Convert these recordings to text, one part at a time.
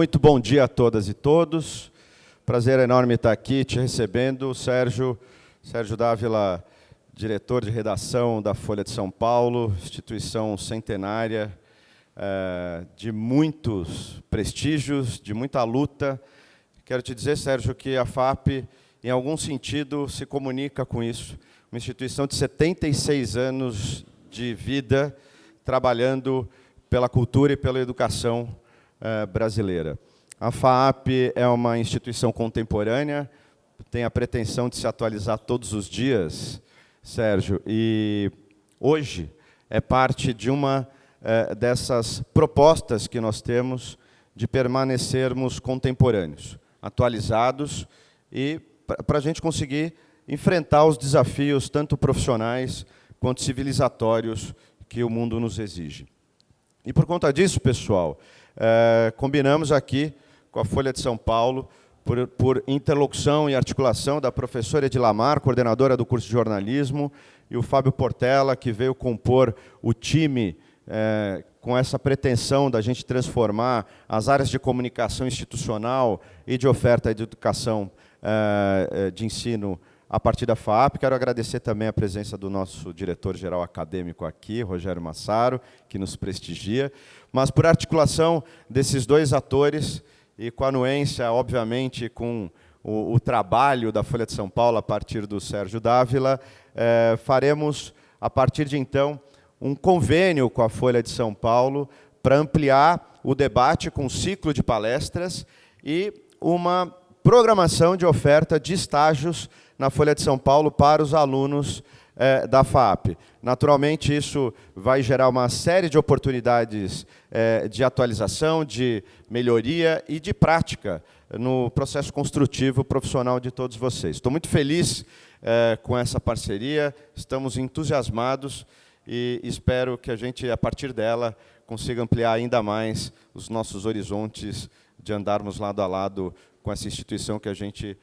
Muito bom dia a todas e todos. Prazer enorme estar aqui te recebendo. Sérgio Dávila, diretor de redação da Folha de São Paulo, instituição centenária, de muitos prestígios, de muita luta. Quero te dizer, Sérgio, que a FAP, em algum sentido, se comunica com isso. Uma instituição de 76 anos de vida, trabalhando pela cultura e pela educação brasileira. A FAAP é uma instituição contemporânea, tem a pretensão de se atualizar todos os dias, Sérgio, e hoje é parte de uma dessas propostas que nós temos de permanecermos contemporâneos, atualizados, e para a gente conseguir enfrentar os desafios, tanto profissionais quanto civilizatórios, que o mundo nos exige. E por conta disso, pessoal, combinamos aqui com a Folha de São Paulo, por interlocução e articulação da professora Edilamar, coordenadora do curso de jornalismo, e o Fábio Portela, que veio compor o time com essa pretensão da gente transformar as áreas de comunicação institucional e de oferta de educação de ensino a partir da FAAP. Quero agradecer também a presença do nosso diretor-geral acadêmico aqui, Rogério Massaro, que nos prestigia. Mas, por articulação desses dois atores, e com a anuência, obviamente, com o trabalho da Folha de São Paulo, a partir do Sérgio Dávila, faremos, a partir de então, um convênio com a Folha de São Paulo para ampliar o debate com um ciclo de palestras e uma programação de oferta de estágios na Folha de São Paulo para os alunos da FAAP. Naturalmente, isso vai gerar uma série de oportunidades de atualização, de melhoria e de prática no processo construtivo profissional de todos vocês. Estou muito feliz com essa parceria, estamos entusiasmados e espero que a gente, a partir dela, consiga ampliar ainda mais os nossos horizontes de andarmos lado a lado com essa instituição que a gente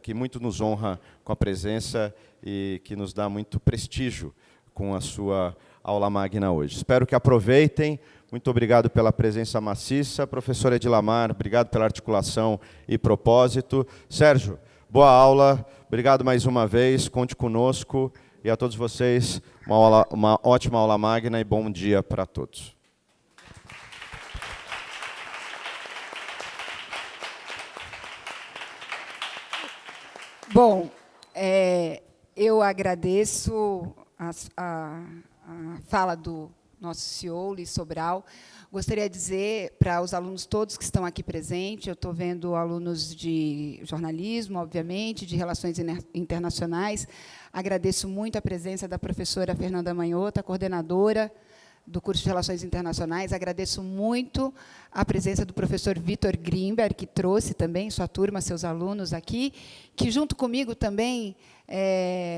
que muito nos honra com a presença e que nos dá muito prestígio com a sua aula magna hoje. Espero que aproveitem. Muito obrigado pela presença maciça. Professora Edilamar, obrigado pela articulação e propósito. Sérgio, boa aula. Obrigado mais uma vez. Conte conosco. E a todos vocês, uma ótima aula magna e bom dia para todos. Bom, eu agradeço a fala do nosso CEO, Luiz Sobral. Gostaria de dizer para os alunos todos que estão aqui presentes, eu estou vendo alunos de jornalismo, obviamente, de relações internacionais. Agradeço muito a presença da professora Fernanda Manhota, coordenadora do curso de Relações Internacionais. Agradeço muito a presença do professor Vitor Grimberg, que trouxe também sua turma, seus alunos aqui, que, junto comigo, também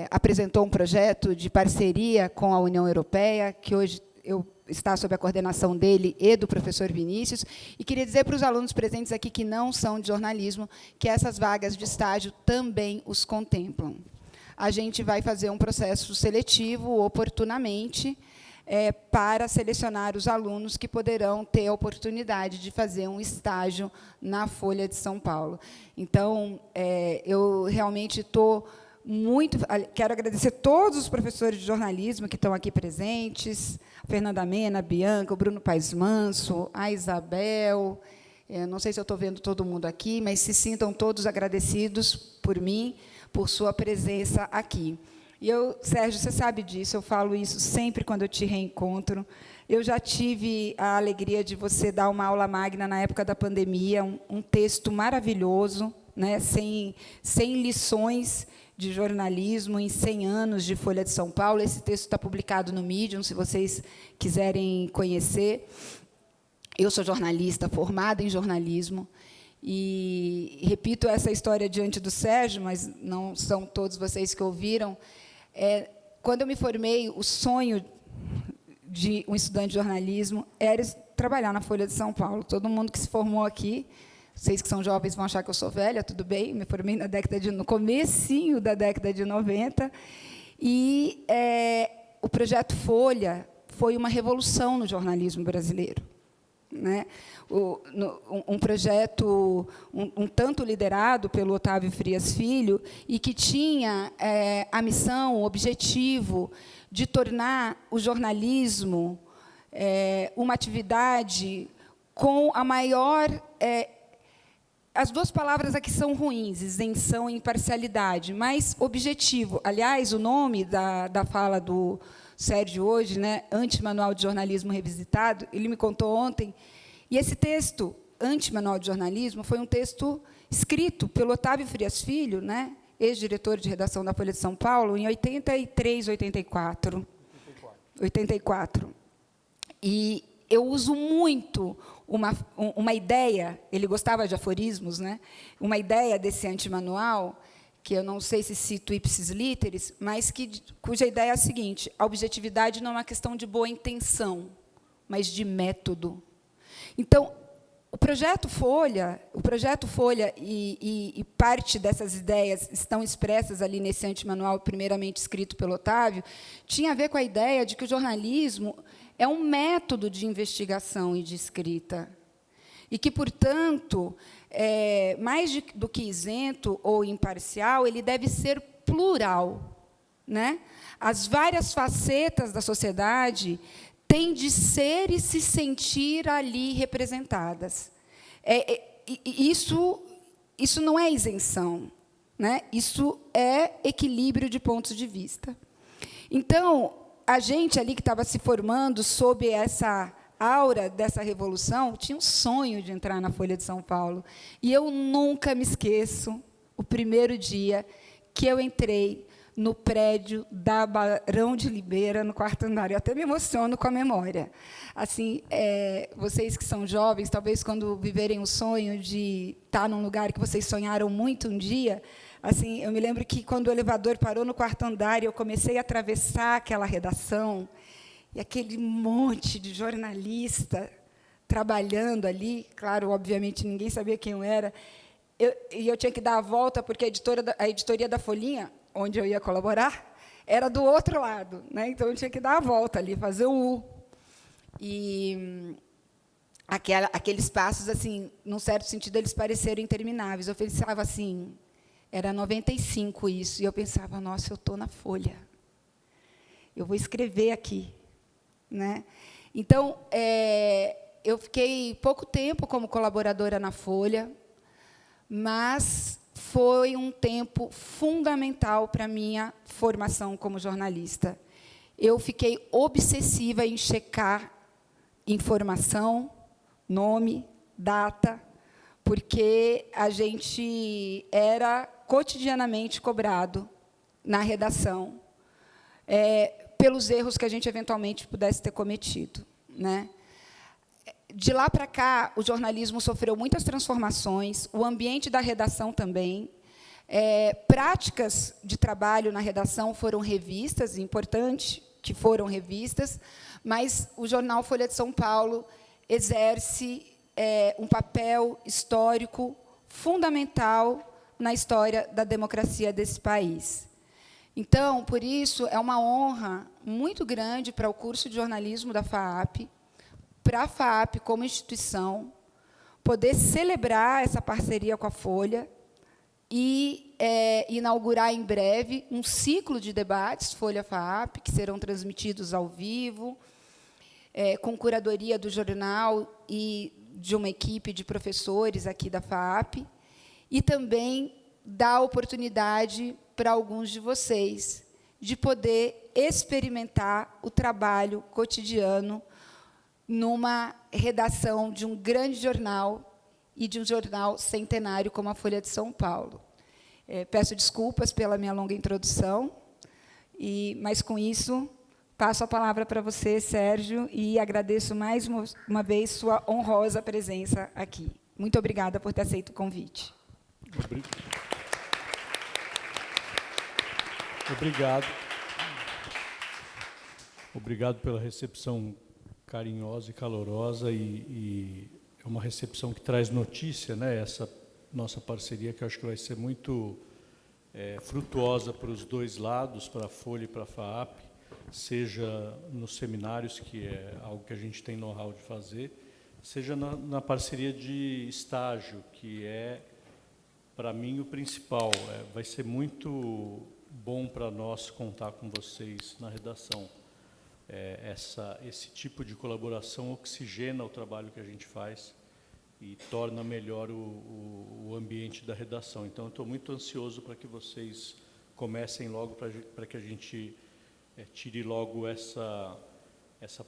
apresentou um projeto de parceria com a União Europeia, que hoje está sob a coordenação dele e do professor Vinícius. E queria dizer para os alunos presentes aqui que não são de jornalismo, que essas vagas de estágio também os contemplam. A gente vai fazer um processo seletivo, oportunamente, para selecionar os alunos que poderão ter a oportunidade de fazer um estágio na Folha de São Paulo. Então, eu realmente estou muito... Quero agradecer todos os professores de jornalismo que estão aqui presentes, a Fernanda Mena, a Bianca, o Bruno Paes Manso, a Isabel. Não sei se eu estou vendo todo mundo aqui, mas se sintam todos agradecidos por mim, por sua presença aqui. E eu, Sérgio, você sabe disso, eu falo isso sempre quando eu te reencontro. Eu já tive a alegria de você dar uma aula magna na época da pandemia, um texto maravilhoso, né, sem lições de jornalismo, em 100 anos de Folha de São Paulo. Esse texto está publicado no Medium, se vocês quiserem conhecer. Eu sou jornalista, formada em jornalismo, e repito essa história diante do Sérgio, mas não são todos vocês que ouviram. Quando eu me formei, o sonho de um estudante de jornalismo era trabalhar na Folha de São Paulo. Todo mundo que se formou aqui, vocês que são jovens vão achar que eu sou velha, tudo bem, me formei no comecinho da década de 90, e o projeto Folha foi uma revolução no jornalismo brasileiro. né? Um projeto um tanto liderado pelo Otávio Frias Filho e que tinha a missão, o objetivo de tornar o jornalismo uma atividade com a maior... as duas palavras aqui são ruins, isenção e imparcialidade, mas objetivo. Aliás, o nome da fala do Sérgio hoje, né, Antimanual de Jornalismo Revisitado, ele me contou ontem, e esse texto, Antimanual de Jornalismo, foi um texto escrito pelo Otávio Frias Filho, né, ex-diretor de redação da Folha de São Paulo, em 83, 84. E eu uso muito uma ideia, ele gostava de aforismos, né, uma ideia desse antimanual, que eu não sei se cito ipsis literis, mas cuja ideia é a seguinte: a objetividade não é uma questão de boa intenção, mas de método. Então, o projeto Folha e parte dessas ideias estão expressas ali nesse antimanual, primeiramente escrito pelo Otávio, tinha a ver com a ideia de que o jornalismo é um método de investigação e de escrita, e que, portanto, mais do que isento ou imparcial, ele deve ser plural, né? As várias facetas da sociedade têm de ser e se sentir ali representadas. Isso não é isenção, né? Isso é equilíbrio de pontos de vista. Então, a gente ali que estava se formando sob essa aura dessa revolução, tinha um sonho de entrar na Folha de São Paulo. E eu nunca me esqueço o primeiro dia que eu entrei no prédio da Barão de Limeira, no 4º andar. Eu até me emociono com a memória. Assim, vocês que são jovens, talvez, quando viverem o sonho de estar num lugar que vocês sonharam muito um dia, assim, eu me lembro que, quando o elevador parou no 4º andar, eu comecei a atravessar aquela redação, e aquele monte de jornalista trabalhando ali, claro, obviamente, ninguém sabia quem eu era, e eu tinha que dar a volta, porque a editoria da Folhinha, onde eu ia colaborar, era do outro lado, né? Então, eu tinha que dar a volta ali, fazer o U. E aqueles passos, assim, num certo sentido, eles pareceram intermináveis. Eu pensava assim, era 95 isso, e eu pensava, nossa, eu estou na Folha, eu vou escrever aqui, né? Então, eu fiquei pouco tempo como colaboradora na Folha, mas foi um tempo fundamental para a minha formação como jornalista. Eu fiquei obsessiva em checar informação, nome, data, porque a gente era cotidianamente cobrado na redação pelos erros que a gente eventualmente pudesse ter cometido, né? De lá para cá, o jornalismo sofreu muitas transformações, o ambiente da redação também. Práticas de trabalho na redação foram revistas, importante que foram revistas, mas o jornal Folha de São Paulo exerce um papel histórico fundamental na história da democracia desse país. Então, por isso, é uma honra muito grande para o curso de jornalismo da FAAP, para a FAAP como instituição, poder celebrar essa parceria com a Folha e inaugurar em breve um ciclo de debates Folha-FAAP, que serão transmitidos ao vivo, com curadoria do jornal e de uma equipe de professores aqui da FAAP, e também dar oportunidade para alguns de vocês de poder experimentar o trabalho cotidiano numa redação de um grande jornal e de um jornal centenário como a Folha de São Paulo. Peço desculpas pela minha longa introdução, mas, com isso, passo a palavra para você, Sérgio, e agradeço mais uma vez sua honrosa presença aqui. Muito obrigada por ter aceito o convite. Obrigado. Obrigado pela recepção carinhosa e calorosa, e é uma recepção que traz notícia, né? Essa nossa parceria, que eu acho que vai ser muito frutuosa para os dois lados, para a Folha e para a FAAP, seja nos seminários, que é algo que a gente tem know-how de fazer, seja na parceria de estágio, que é, para mim, o principal. Vai ser muito bom para nós contar com vocês na redação. Esse tipo de colaboração oxigena o trabalho que a gente faz e torna melhor o ambiente da redação. Então, eu estou muito ansioso para que vocês comecem logo, para que a gente tire logo essa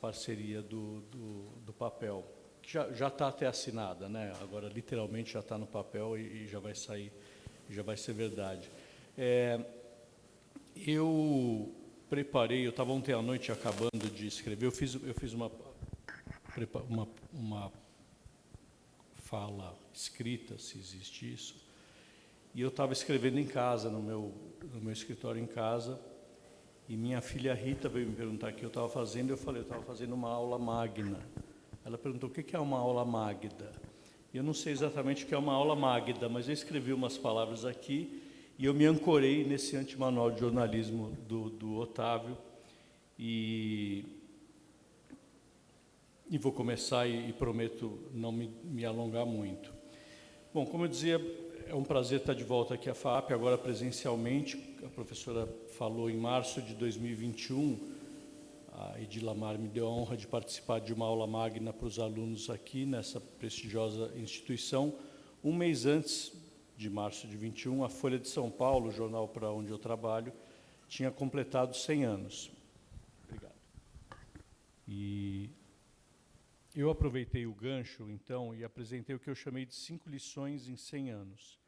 parceria do papel, que já está até assinada, né? Agora, literalmente, já está no papel e já vai sair, já vai ser verdade. Eu estava ontem à noite acabando de escrever, eu fiz uma fala escrita, se existe isso, e eu estava escrevendo em casa, no meu escritório em casa, e minha filha Rita veio me perguntar o que eu estava fazendo, eu falei, eu estava fazendo uma aula magna. Ela perguntou, o que é uma aula magna? Eu não sei exatamente o que é uma aula magna, mas eu escrevi umas palavras aqui, e eu me ancorei nesse antimanual de jornalismo do Otávio, e vou começar e prometo não me alongar muito. Bom, como eu dizia, é um prazer estar de volta aqui à FAAP, agora presencialmente. A professora falou em março de 2021, a Edilamar me deu a honra de participar de uma aula magna para os alunos aqui, nessa prestigiosa instituição. Um mês antes de março de 21, a Folha de São Paulo, o jornal para onde eu trabalho, tinha completado 100 anos. Obrigado. E eu aproveitei o gancho, então, e apresentei o que eu chamei de 5 lições em 100 anos.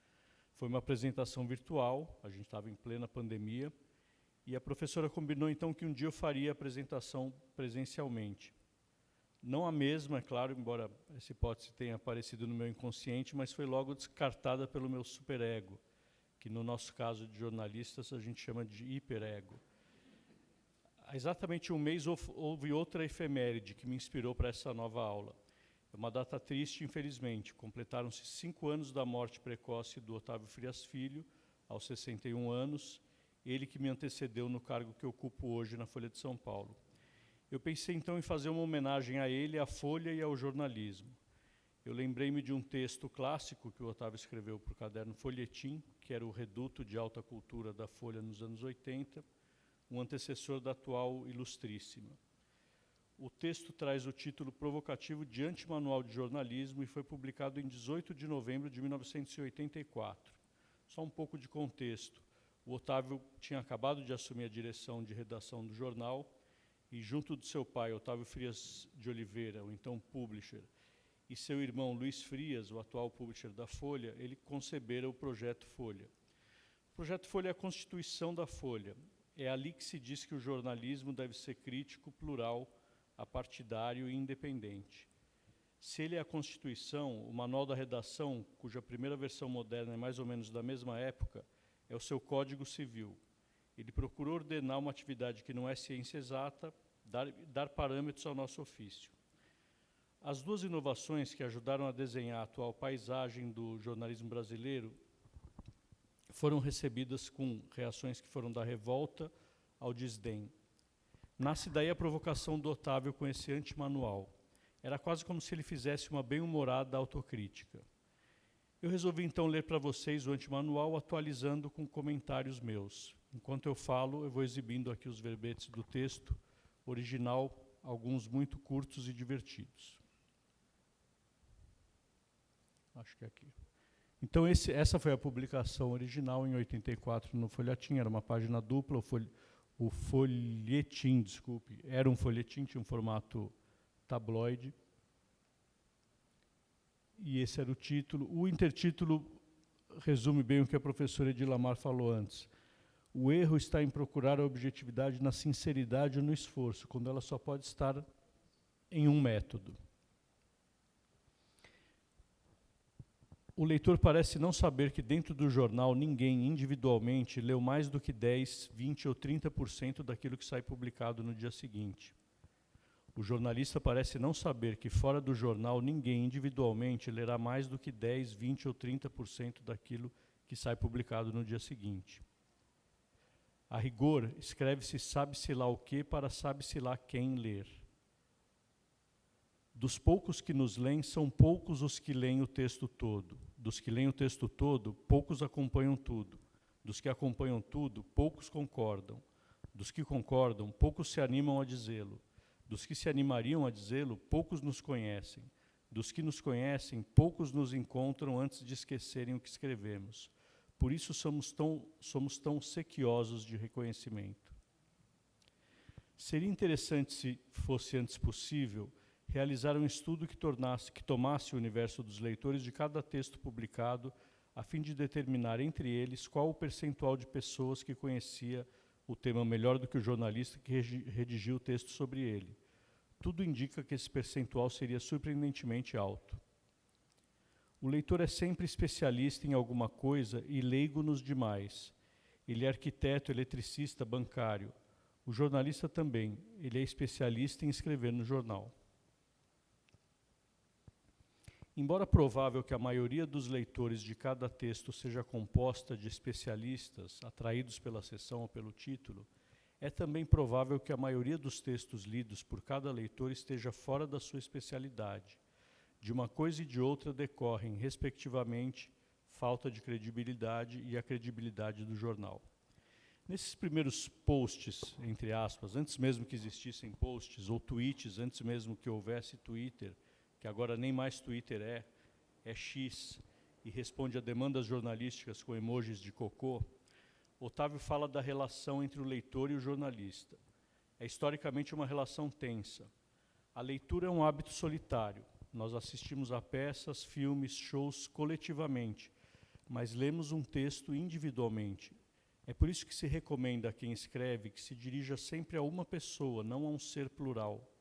Foi uma apresentação virtual, a gente estava em plena pandemia, e a professora combinou, então, que um dia eu faria a apresentação presencialmente. Não a mesma, é claro, embora essa hipótese tenha aparecido no meu inconsciente, mas foi logo descartada pelo meu superego, que no nosso caso de jornalistas a gente chama de hiperego. Há exatamente um mês houve outra efeméride que me inspirou para essa nova aula. É uma data triste, infelizmente. Completaram-se 5 anos da morte precoce do Otávio Frias Filho, aos 61 anos, ele que me antecedeu no cargo que ocupo hoje na Folha de São Paulo. Eu pensei, então, em fazer uma homenagem a ele, à Folha e ao jornalismo. Eu lembrei-me de um texto clássico que o Otávio escreveu para o caderno Folhetim, que era o reduto de alta cultura da Folha nos anos 80, um antecessor da atual Ilustríssima. O texto traz o título provocativo de Antimanual de Jornalismo e foi publicado em 18 de novembro de 1984. Só um pouco de contexto. O Otávio tinha acabado de assumir a direção de redação do jornal e, junto do seu pai, Otávio Frias de Oliveira, o então publisher, e seu irmão Luiz Frias, o atual publisher da Folha, ele concebera o Projeto Folha. O Projeto Folha é a constituição da Folha. É ali que se diz que o jornalismo deve ser crítico, plural, apartidário e independente. Se ele é a Constituição, o Manual da Redação, cuja primeira versão moderna é mais ou menos da mesma época, é o seu Código Civil. Ele procura ordenar uma atividade que não é ciência exata, dar parâmetros ao nosso ofício. As duas inovações que ajudaram a desenhar a atual paisagem do jornalismo brasileiro foram recebidas com reações que foram da revolta ao desdém. Nasce daí a provocação do Otávio com esse antimanual. Era quase como se ele fizesse uma bem-humorada autocrítica. Eu resolvi então ler para vocês o antimanual, atualizando com comentários meus. Enquanto eu falo, eu vou exibindo aqui os verbetes do texto original, alguns muito curtos e divertidos. Acho que é aqui. Então, essa foi a publicação original em 84 no Folhetim, era uma página dupla, o folhetim, desculpe, era um folhetim, tinha um formato tabloide. E esse era o título. O intertítulo resume bem o que a professora Edilamar falou antes. O erro está em procurar a objetividade na sinceridade ou no esforço, quando ela só pode estar em um método. O leitor parece não saber que dentro do jornal ninguém, individualmente, leu mais do que 10, 20 ou 30% daquilo que sai publicado no dia seguinte. O jornalista parece não saber que fora do jornal ninguém, individualmente, lerá mais do que 10, 20 ou 30% daquilo que sai publicado no dia seguinte. A rigor, escreve-se sabe-se lá o que para sabe-se lá quem ler. Dos poucos que nos leem, são poucos os que leem o texto todo. Dos que leem o texto todo, poucos acompanham tudo. Dos que acompanham tudo, poucos concordam. Dos que concordam, poucos se animam a dizê-lo. Dos que se animariam a dizê-lo, poucos nos conhecem. Dos que nos conhecem, poucos nos encontram antes de esquecerem o que escrevemos. Por isso somos tão sequiosos de reconhecimento. Seria interessante, se fosse antes possível, realizar um estudo que tomasse o universo dos leitores de cada texto publicado, a fim de determinar entre eles qual o percentual de pessoas que conhecia o tema melhor do que o jornalista que redigiu o texto sobre ele. Tudo indica que esse percentual seria surpreendentemente alto. O leitor é sempre especialista em alguma coisa e leigo nos demais. Ele é arquiteto, eletricista, bancário. O jornalista também. Ele é especialista em escrever no jornal. Embora provável que a maioria dos leitores de cada texto seja composta de especialistas, atraídos pela seção ou pelo título, é também provável que a maioria dos textos lidos por cada leitor esteja fora da sua especialidade. De uma coisa e de outra decorrem, respectivamente, falta de credibilidade e a credibilidade do jornal. Nesses primeiros posts, entre aspas, antes mesmo que existissem posts, ou tweets, antes mesmo que houvesse Twitter, que agora nem mais Twitter é X, e responde a demandas jornalísticas com emojis de cocô, Otávio fala da relação entre o leitor e o jornalista. É historicamente uma relação tensa. A leitura é um hábito solitário. Nós assistimos a peças, filmes, shows coletivamente, mas lemos um texto individualmente. É por isso que se recomenda a quem escreve que se dirija sempre a uma pessoa, não a um ser plural.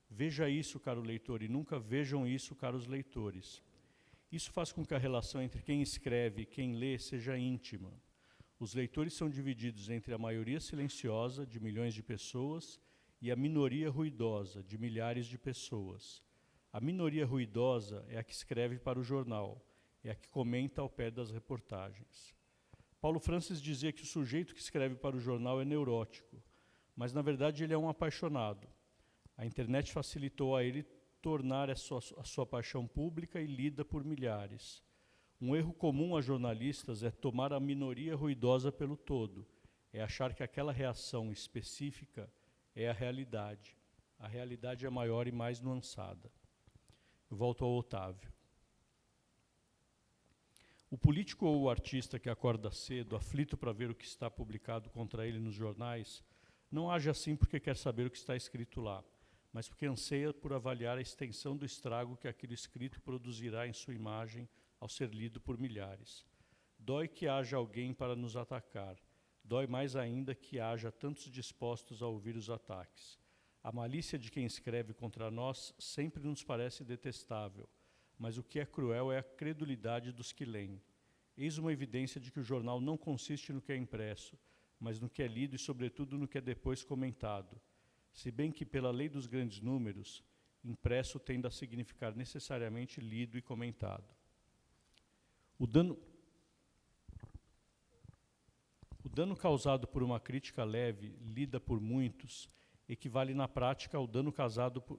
Veja isso, caro leitor, e nunca vejam isso, caros leitores. Isso faz com que a relação entre quem escreve e quem lê seja íntima. Os leitores são divididos entre a maioria silenciosa, de milhões de pessoas, e a minoria ruidosa, de milhares de pessoas. A minoria ruidosa é a que escreve para o jornal, é a que comenta ao pé das reportagens. Paulo Francis dizia que o sujeito que escreve para o jornal é neurótico, mas na verdade ele é um apaixonado. A internet facilitou a ele tornar a sua paixão pública e lida por milhares. Um erro comum a jornalistas é tomar a minoria ruidosa pelo todo, é achar que aquela reação específica é a realidade. A realidade é maior e mais nuançada. Eu volto ao Otávio. O político ou o artista que acorda cedo, aflito para ver o que está publicado contra ele nos jornais, não age assim porque quer saber o que está escrito lá, mas porque anseia por avaliar a extensão do estrago que aquele escrito produzirá em sua imagem ao ser lido por milhares. Dói que haja alguém para nos atacar. Dói mais ainda que haja tantos dispostos a ouvir os ataques. A malícia de quem escreve contra nós sempre nos parece detestável, mas o que é cruel é a credulidade dos que leem. Eis uma evidência de que o jornal não consiste no que é impresso, mas no que é lido e, sobretudo, no que é depois comentado. Se bem que, pela lei dos grandes números, impresso tende a significar necessariamente lido e comentado. O dano causado por uma crítica leve, lida por muitos, equivale na prática ao dano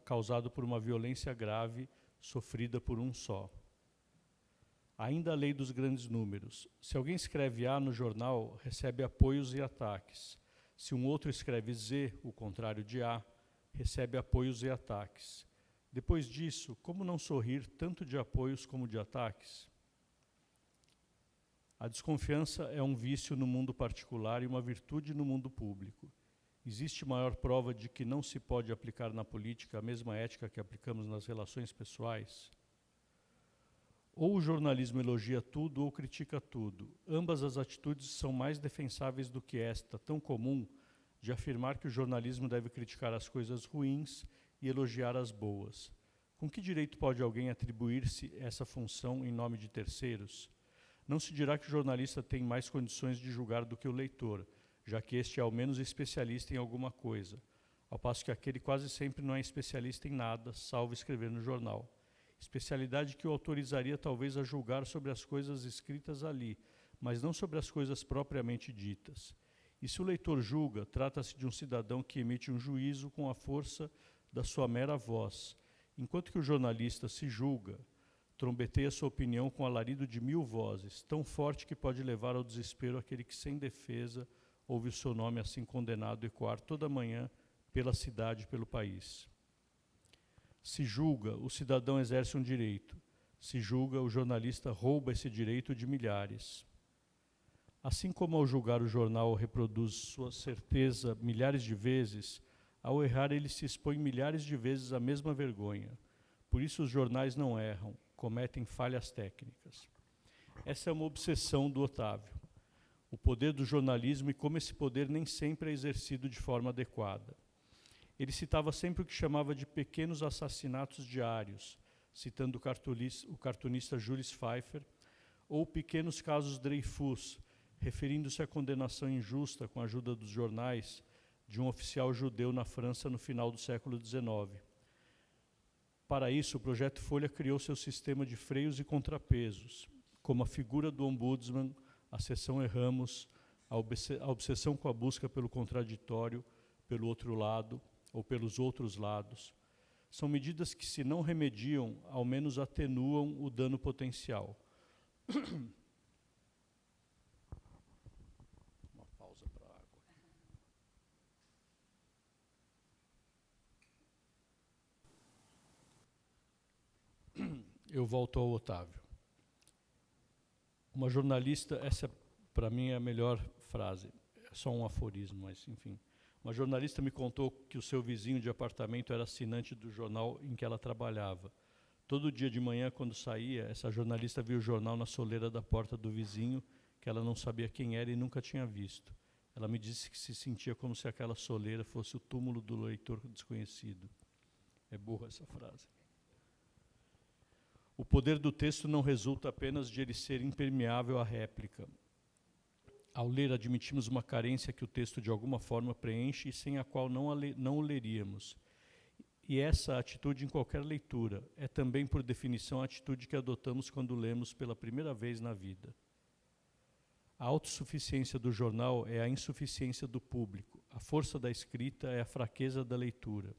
causado por uma violência grave, sofrida por um só. Ainda a lei dos grandes números. Se alguém escreve A no jornal, recebe apoios e ataques. Se um outro escreve Z, o contrário de A, recebe apoios e ataques. Depois disso, como não sorrir tanto de apoios como de ataques? A desconfiança é um vício no mundo particular e uma virtude no mundo público. Existe maior prova de que não se pode aplicar na política a mesma ética que aplicamos nas relações pessoais? Ou o jornalismo elogia tudo ou critica tudo. Ambas as atitudes são mais defensáveis do que esta, tão comum, de afirmar que o jornalismo deve criticar as coisas ruins e elogiar as boas. Com que direito pode alguém atribuir-se essa função em nome de terceiros? Não se dirá que o jornalista tem mais condições de julgar do que o leitor, já que este é ao menos especialista em alguma coisa, ao passo que aquele quase sempre não é especialista em nada, salvo escrever no jornal. Especialidade que o autorizaria talvez a julgar sobre as coisas escritas ali, mas não sobre as coisas propriamente ditas. E se o leitor julga, trata-se de um cidadão que emite um juízo com a força da sua mera voz, Enquanto que o jornalista se julga, trombeteia sua opinião com alarido de 1000 vozes, tão forte que pode levar ao desespero aquele que, sem defesa, ouve o seu nome assim condenado ecoar toda manhã pela cidade e pelo país. Se julga, o cidadão exerce um direito. Se julga, o jornalista rouba esse direito de milhares. Assim como ao julgar o jornal reproduz sua certeza milhares de vezes, ao errar ele se expõe milhares de vezes à mesma vergonha. Por isso os jornais não erram, cometem falhas técnicas. Essa é uma obsessão do Otávio. O poder do jornalismo e como esse poder nem sempre é exercido de forma adequada. Ele citava sempre o que chamava de pequenos assassinatos diários, citando o cartunista Jules Pfeiffer, ou pequenos casos Dreyfus, referindo-se à condenação injusta, com a ajuda dos jornais, de um oficial judeu na França no final do século XIX. Para isso, o Projeto Folha criou seu sistema de freios e contrapesos, como a figura do ombudsman, a seção Erramos, a obsessão com a busca pelo contraditório, pelo outro lado, ou pelos outros lados. São medidas que, se não remediam, ao menos atenuam o dano potencial. Uma pausa para a água. Eu volto ao Otávio. Uma jornalista, essa para mim é a melhor frase, é só um aforismo, mas enfim. Uma jornalista me contou que o seu vizinho de apartamento era assinante do jornal em que ela trabalhava. Todo dia de manhã, quando saía, essa jornalista via o jornal na soleira da porta do vizinho, que ela não sabia quem era e nunca tinha visto. Ela me disse que se sentia como se aquela soleira fosse o túmulo do leitor desconhecido. É burra essa frase. O poder do texto não resulta apenas de ele ser impermeável à réplica. Ao ler, admitimos uma carência que o texto de alguma forma preenche e sem a qual não o leríamos. E essa atitude em qualquer leitura é também, por definição, a atitude que adotamos quando lemos pela primeira vez na vida. A autossuficiência do jornal é a insuficiência do público. A força da escrita é a fraqueza da leitura.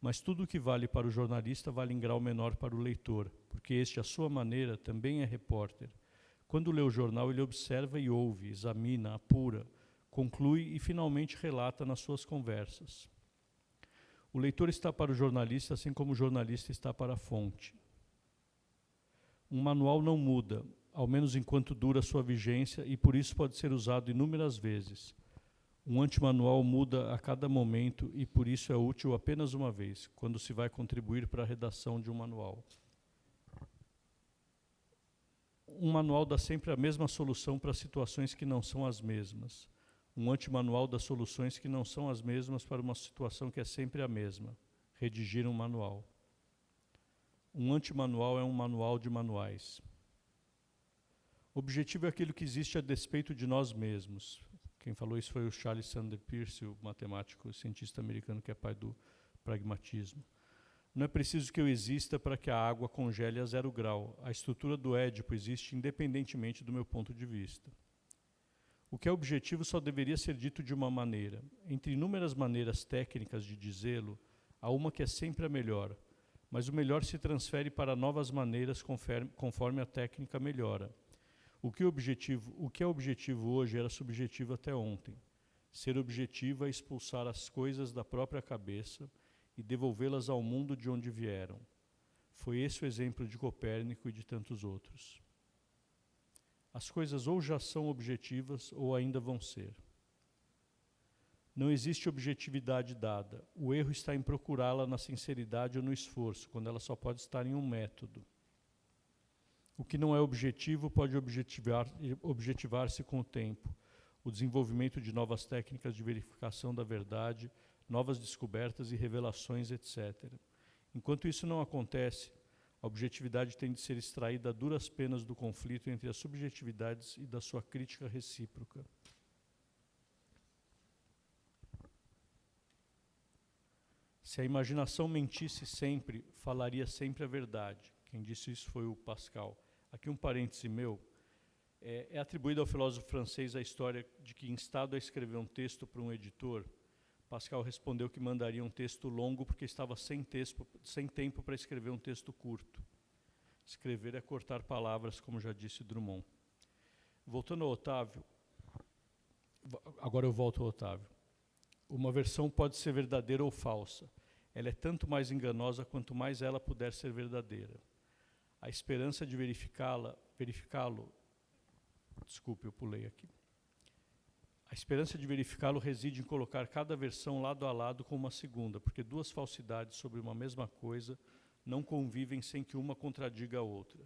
Mas tudo o que vale para o jornalista vale em grau menor para o leitor, porque este, à sua maneira, também é repórter. Quando lê o jornal, ele observa e ouve, examina, apura, conclui e finalmente relata nas suas conversas. O leitor está para o jornalista, assim como o jornalista está para a fonte. Um manual não muda, ao menos enquanto dura sua vigência, e por isso pode ser usado inúmeras vezes. Um antimanual muda a cada momento e por isso é útil apenas uma vez, quando se vai contribuir para a redação de um manual. Um manual dá sempre a mesma solução para situações que não são as mesmas. Um antimanual dá soluções que não são as mesmas para uma situação que é sempre a mesma. Redigir um manual. Um antimanual é um manual de manuais. O objetivo é aquilo que existe a despeito de nós mesmos. Quem falou isso foi o Charles Sanders Peirce, o matemático, o cientista americano que é pai do pragmatismo. Não é preciso que eu exista para que a água congele a 0 grau. A estrutura do Édipo existe independentemente do meu ponto de vista. O que é objetivo só deveria ser dito de uma maneira. Entre inúmeras maneiras técnicas de dizê-lo, há uma que é sempre a melhor, mas o melhor se transfere para novas maneiras conforme a técnica melhora. O que é objetivo hoje era subjetivo até ontem. Ser objetivo é expulsar as coisas da própria cabeça e devolvê-las ao mundo de onde vieram. Foi esse o exemplo de Copérnico e de tantos outros. As coisas ou já são objetivas ou ainda vão ser. Não existe objetividade dada. O erro está em procurá-la na sinceridade ou no esforço, quando ela só pode estar em um método. O que não é objetivo pode objetivar-se com o tempo, o desenvolvimento de novas técnicas de verificação da verdade, novas descobertas e revelações, etc. Enquanto isso não acontece, a objetividade tem de ser extraída a duras penas do conflito entre as subjetividades e da sua crítica recíproca. Se a imaginação mentisse sempre, falaria sempre a verdade. Quem disse isso foi o Pascal. Aqui um parêntese meu. É atribuído ao filósofo francês a história de que, instado a escrever um texto para um editor, Pascal respondeu que mandaria um texto longo porque estava sem tempo para escrever um texto curto. Escrever é cortar palavras, como já disse Drummond. Voltando ao Otávio, agora eu volto ao Otávio. Uma versão pode ser verdadeira ou falsa. Ela é tanto mais enganosa quanto mais ela puder ser verdadeira. A esperança de verificá-lo, desculpe, eu pulei aqui. A esperança de verificá-lo reside em colocar cada versão lado a lado com uma segunda, porque duas falsidades sobre uma mesma coisa não convivem sem que uma contradiga a outra.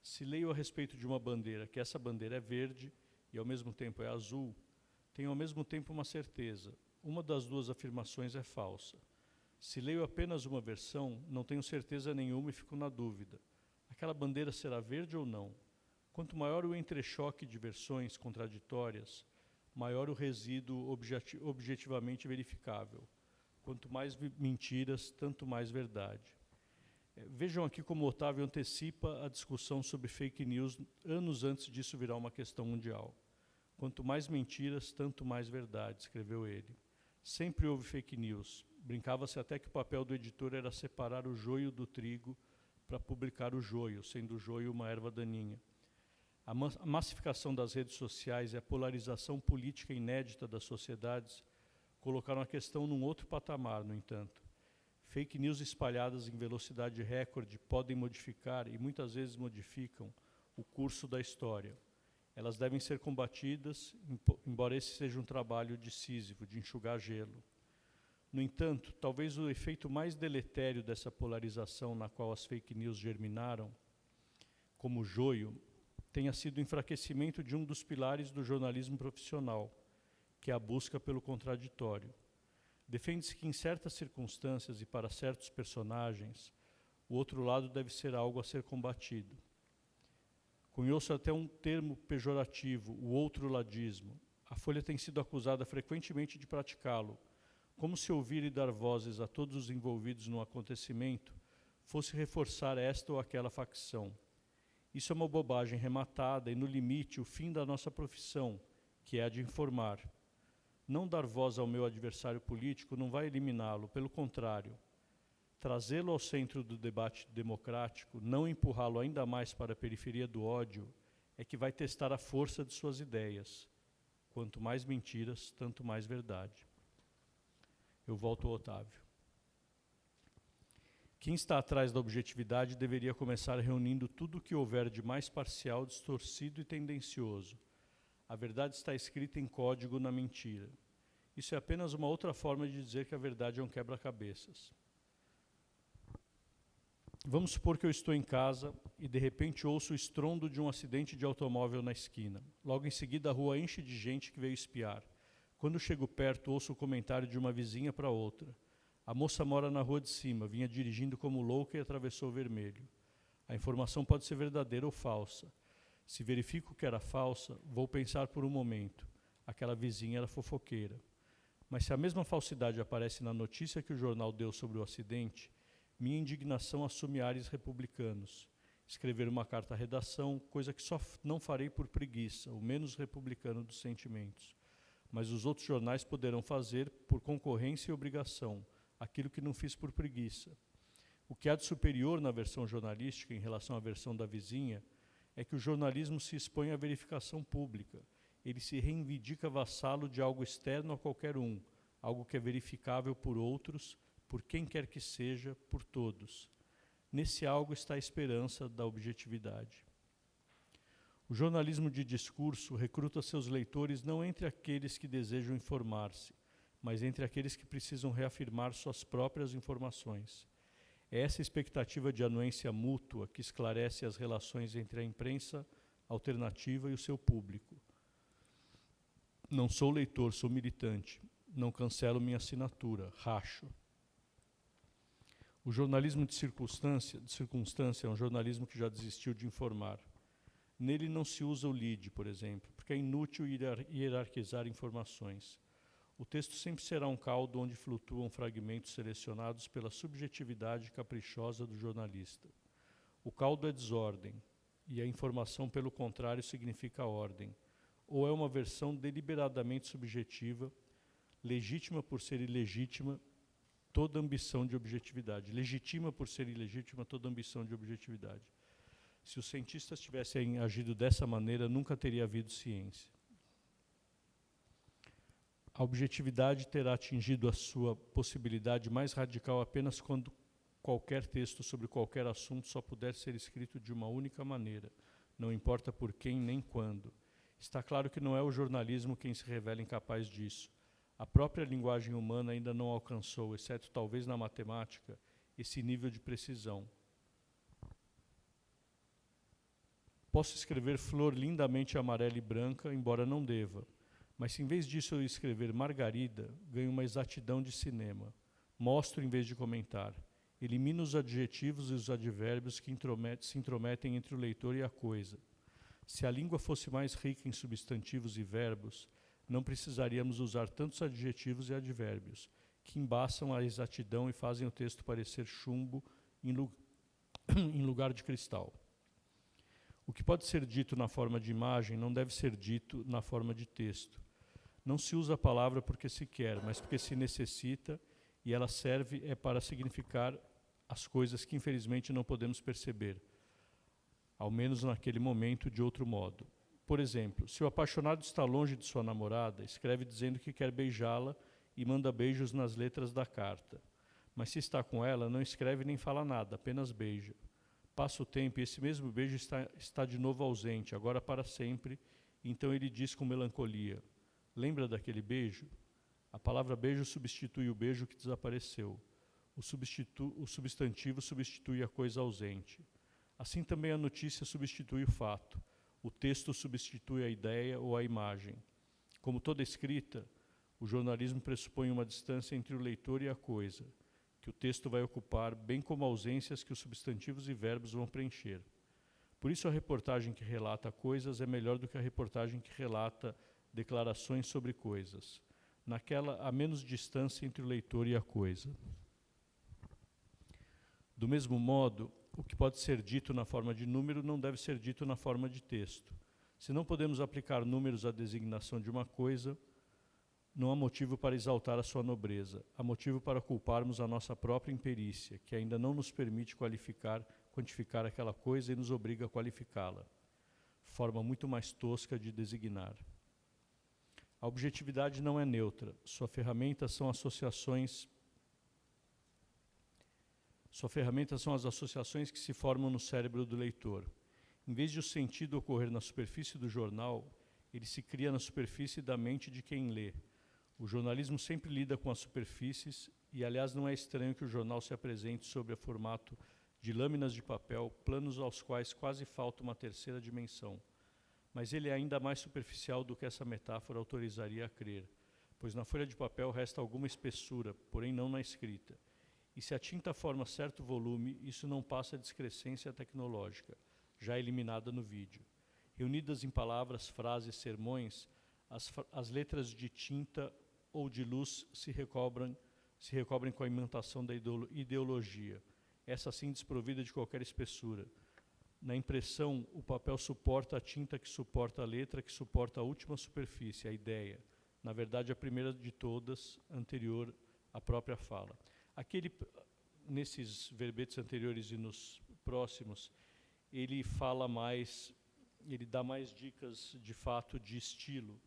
Se leio a respeito de uma bandeira, que essa bandeira é verde e ao mesmo tempo é azul, tenho ao mesmo tempo uma certeza. Uma das duas afirmações é falsa. Se leio apenas uma versão, não tenho certeza nenhuma e fico na dúvida. Aquela bandeira será verde ou não? Quanto maior o entrechoque de versões contraditórias, maior o resíduo objetivamente verificável. Quanto mais mentiras, tanto mais verdade. Vejam aqui como Otávio antecipa a discussão sobre fake news anos antes disso virar uma questão mundial. Quanto mais mentiras, tanto mais verdade, escreveu ele. Sempre houve fake news. Brincava-se até que o papel do editor era separar o joio do trigo para publicar o joio, sendo o joio uma erva daninha. A massificação das redes sociais e a polarização política inédita das sociedades colocaram a questão num outro patamar, no entanto. Fake news espalhadas em velocidade recorde podem modificar, e muitas vezes modificam, o curso da história. Elas devem ser combatidas, embora esse seja um trabalho de Sísifo, de enxugar gelo. No entanto, talvez o efeito mais deletério dessa polarização na qual as fake news germinaram, como joio, tenha sido o enfraquecimento de um dos pilares do jornalismo profissional, que é a busca pelo contraditório. Defende-se que em certas circunstâncias e para certos personagens, o outro lado deve ser algo a ser combatido. Cunhou-se até um termo pejorativo, o outroladismo. A Folha tem sido acusada frequentemente de praticá-lo, como se ouvir e dar vozes a todos os envolvidos no acontecimento fosse reforçar esta ou aquela facção. Isso é uma bobagem rematada e, no limite, o fim da nossa profissão, que é a de informar. Não dar voz ao meu adversário político não vai eliminá-lo, pelo contrário. Trazê-lo ao centro do debate democrático, não empurrá-lo ainda mais para a periferia do ódio, é que vai testar a força de suas ideias. Quanto mais mentiras, tanto mais verdade. Eu volto ao Otávio. Quem está atrás da objetividade deveria começar reunindo tudo o que houver de mais parcial, distorcido e tendencioso. A verdade está escrita em código na mentira. Isso é apenas uma outra forma de dizer que a verdade é um quebra-cabeças. Vamos supor que eu estou em casa e de repente ouço o estrondo de um acidente de automóvel na esquina. Logo em seguida a rua enche de gente que veio espiar. Quando chego perto, ouço o comentário de uma vizinha para outra. A moça mora na rua de cima, vinha dirigindo como louca e atravessou o vermelho. A informação pode ser verdadeira ou falsa. Se verifico que era falsa, vou pensar por um momento. Aquela vizinha era fofoqueira. Mas se a mesma falsidade aparece na notícia que o jornal deu sobre o acidente, minha indignação assume ares republicanos. Escrever uma carta à redação, coisa que só não farei por preguiça, o menos republicano dos sentimentos. Mas os outros jornais poderão fazer, por concorrência e obrigação, aquilo que não fiz por preguiça. O que há de superior na versão jornalística em relação à versão da vizinha é que o jornalismo se expõe à verificação pública. Ele se reivindica vassalo de algo externo a qualquer um, algo que é verificável por outros, por quem quer que seja, por todos. Nesse algo está a esperança da objetividade. O jornalismo de discurso recruta seus leitores não entre aqueles que desejam informar-se, mas entre aqueles que precisam reafirmar suas próprias informações. É essa expectativa de anuência mútua que esclarece as relações entre a imprensa alternativa e o seu público. Não sou leitor, sou militante. Não cancelo minha assinatura, racho. O jornalismo de circunstância é um jornalismo que já desistiu de informar. Nele não se usa o lead, por exemplo, porque é inútil hierarquizar informações. O texto sempre será um caldo onde flutuam fragmentos selecionados pela subjetividade caprichosa do jornalista. O caldo é desordem, e a informação, pelo contrário, significa ordem. Ou é uma versão deliberadamente subjetiva, legítima por ser ilegítima toda ambição de objetividade. Legitima por ser ilegítima toda ambição de objetividade. Se os cientistas tivessem agido dessa maneira, nunca teria havido ciência. A objetividade terá atingido a sua possibilidade mais radical apenas quando qualquer texto sobre qualquer assunto só puder ser escrito de uma única maneira, não importa por quem nem quando. Está claro que não é o jornalismo quem se revela incapaz disso. A própria linguagem humana ainda não alcançou, exceto talvez na matemática, esse nível de precisão. Posso escrever flor lindamente amarela e branca, embora não deva. Mas se em vez disso eu escrever Margarida, ganho uma exatidão de cinema. Mostro em vez de comentar. Elimino os adjetivos e os advérbios que se intrometem entre o leitor e a coisa. Se a língua fosse mais rica em substantivos e verbos, não precisaríamos usar tantos adjetivos e advérbios, que embaçam a exatidão e fazem o texto parecer chumbo em lugar de cristal. O que pode ser dito na forma de imagem não deve ser dito na forma de texto. Não se usa a palavra porque se quer, mas porque se necessita, e ela serve para significar as coisas que infelizmente não podemos perceber, ao menos naquele momento, de outro modo. Por exemplo, se o apaixonado está longe de sua namorada, escreve dizendo que quer beijá-la e manda beijos nas letras da carta. Mas se está com ela, não escreve nem fala nada, apenas beija. Passa o tempo e esse mesmo beijo está de novo ausente, agora para sempre, então ele diz com melancolia: lembra daquele beijo? A palavra beijo substitui o beijo que desapareceu. O substantivo substitui a coisa ausente. Assim também a notícia substitui o fato. O texto substitui a ideia ou a imagem. Como toda escrita, o jornalismo pressupõe uma distância entre o leitor e a coisa, que o texto vai ocupar, bem como ausências que os substantivos e verbos vão preencher. Por isso a reportagem que relata coisas é melhor do que a reportagem que relata declarações sobre coisas. Naquela há menos distância entre o leitor e a coisa. Do mesmo modo, o que pode ser dito na forma de número não deve ser dito na forma de texto. Se não podemos aplicar números à designação de uma coisa, não há motivo para exaltar a sua nobreza. Há motivo para culparmos a nossa própria imperícia, que ainda não nos permite quantificar aquela coisa e nos obriga a qualificá-la. Forma muito mais tosca de designar. A objetividade não é neutra. Sua ferramenta são as associações que se formam no cérebro do leitor. Em vez de o sentido ocorrer na superfície do jornal, ele se cria na superfície da mente de quem lê. O jornalismo sempre lida com as superfícies e, aliás, não é estranho que o jornal se apresente sob o formato de lâminas de papel, planos aos quais quase falta uma terceira dimensão. Mas ele é ainda mais superficial do que essa metáfora autorizaria a crer, pois na folha de papel resta alguma espessura, porém não na escrita. E se a tinta forma certo volume, isso não passa de excrescência tecnológica, já eliminada no vídeo. Reunidas em palavras, frases, sermões, as letras de tinta ou de luz se recobrem com a imantação da ideologia, essa sim desprovida de qualquer espessura. Na impressão, o papel suporta a tinta que suporta a letra, que suporta a última superfície, a ideia. Na verdade, a primeira de todas, anterior à própria fala. Nesses verbetes anteriores e nos próximos, ele fala mais, ele dá mais dicas, de fato, de estilo.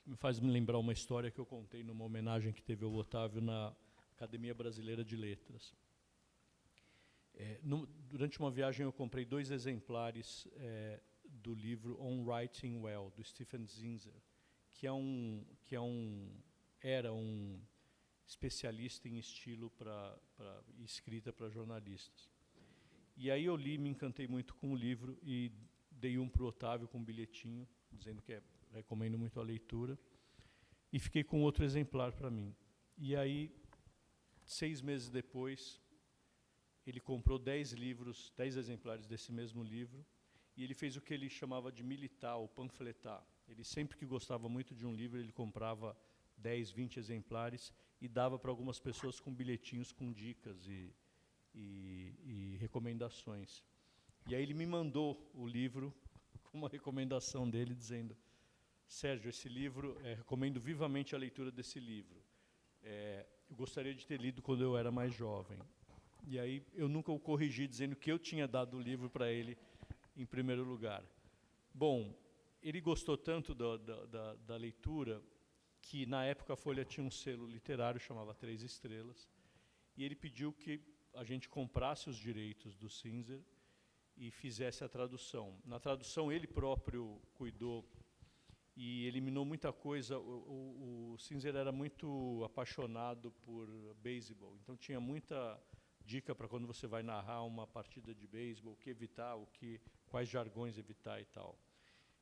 Me faz me lembrar uma história que eu contei numa homenagem que teve ao Otávio na Academia Brasileira de Letras. Durante uma viagem eu comprei 2 exemplares do livro On Writing Well, do Stephen Zinzer, era um especialista em estilo e escrita para jornalistas. E aí eu li, me encantei muito com o livro e dei um para o Otávio com um bilhetinho, dizendo que recomendo muito a leitura, e fiquei com outro exemplar para mim. E aí, 6 meses depois, ele comprou 10 exemplares desse mesmo livro, e ele fez o que ele chamava de militar, ou panfletar. Ele sempre que gostava muito de um livro, ele comprava 10, 20 exemplares e dava para algumas pessoas com bilhetinhos com dicas e recomendações. E aí ele me mandou o livro com uma recomendação dele, dizendo: Sérgio, esse livro, recomendo vivamente a leitura desse livro. Eu gostaria de ter lido quando eu era mais jovem. E aí eu nunca o corrigi dizendo que eu tinha dado o livro para ele em primeiro lugar. Bom, ele gostou tanto da leitura que na época a Folha tinha um selo literário, chamava 3 Estrelas, e ele pediu que a gente comprasse os direitos do Cinzer e fizesse a tradução. Na tradução ele próprio cuidou e eliminou muita coisa. O Cinzer era muito apaixonado por beisebol, então tinha muita dica para quando você vai narrar uma partida de beisebol, o que evitar, quais jargões evitar e tal.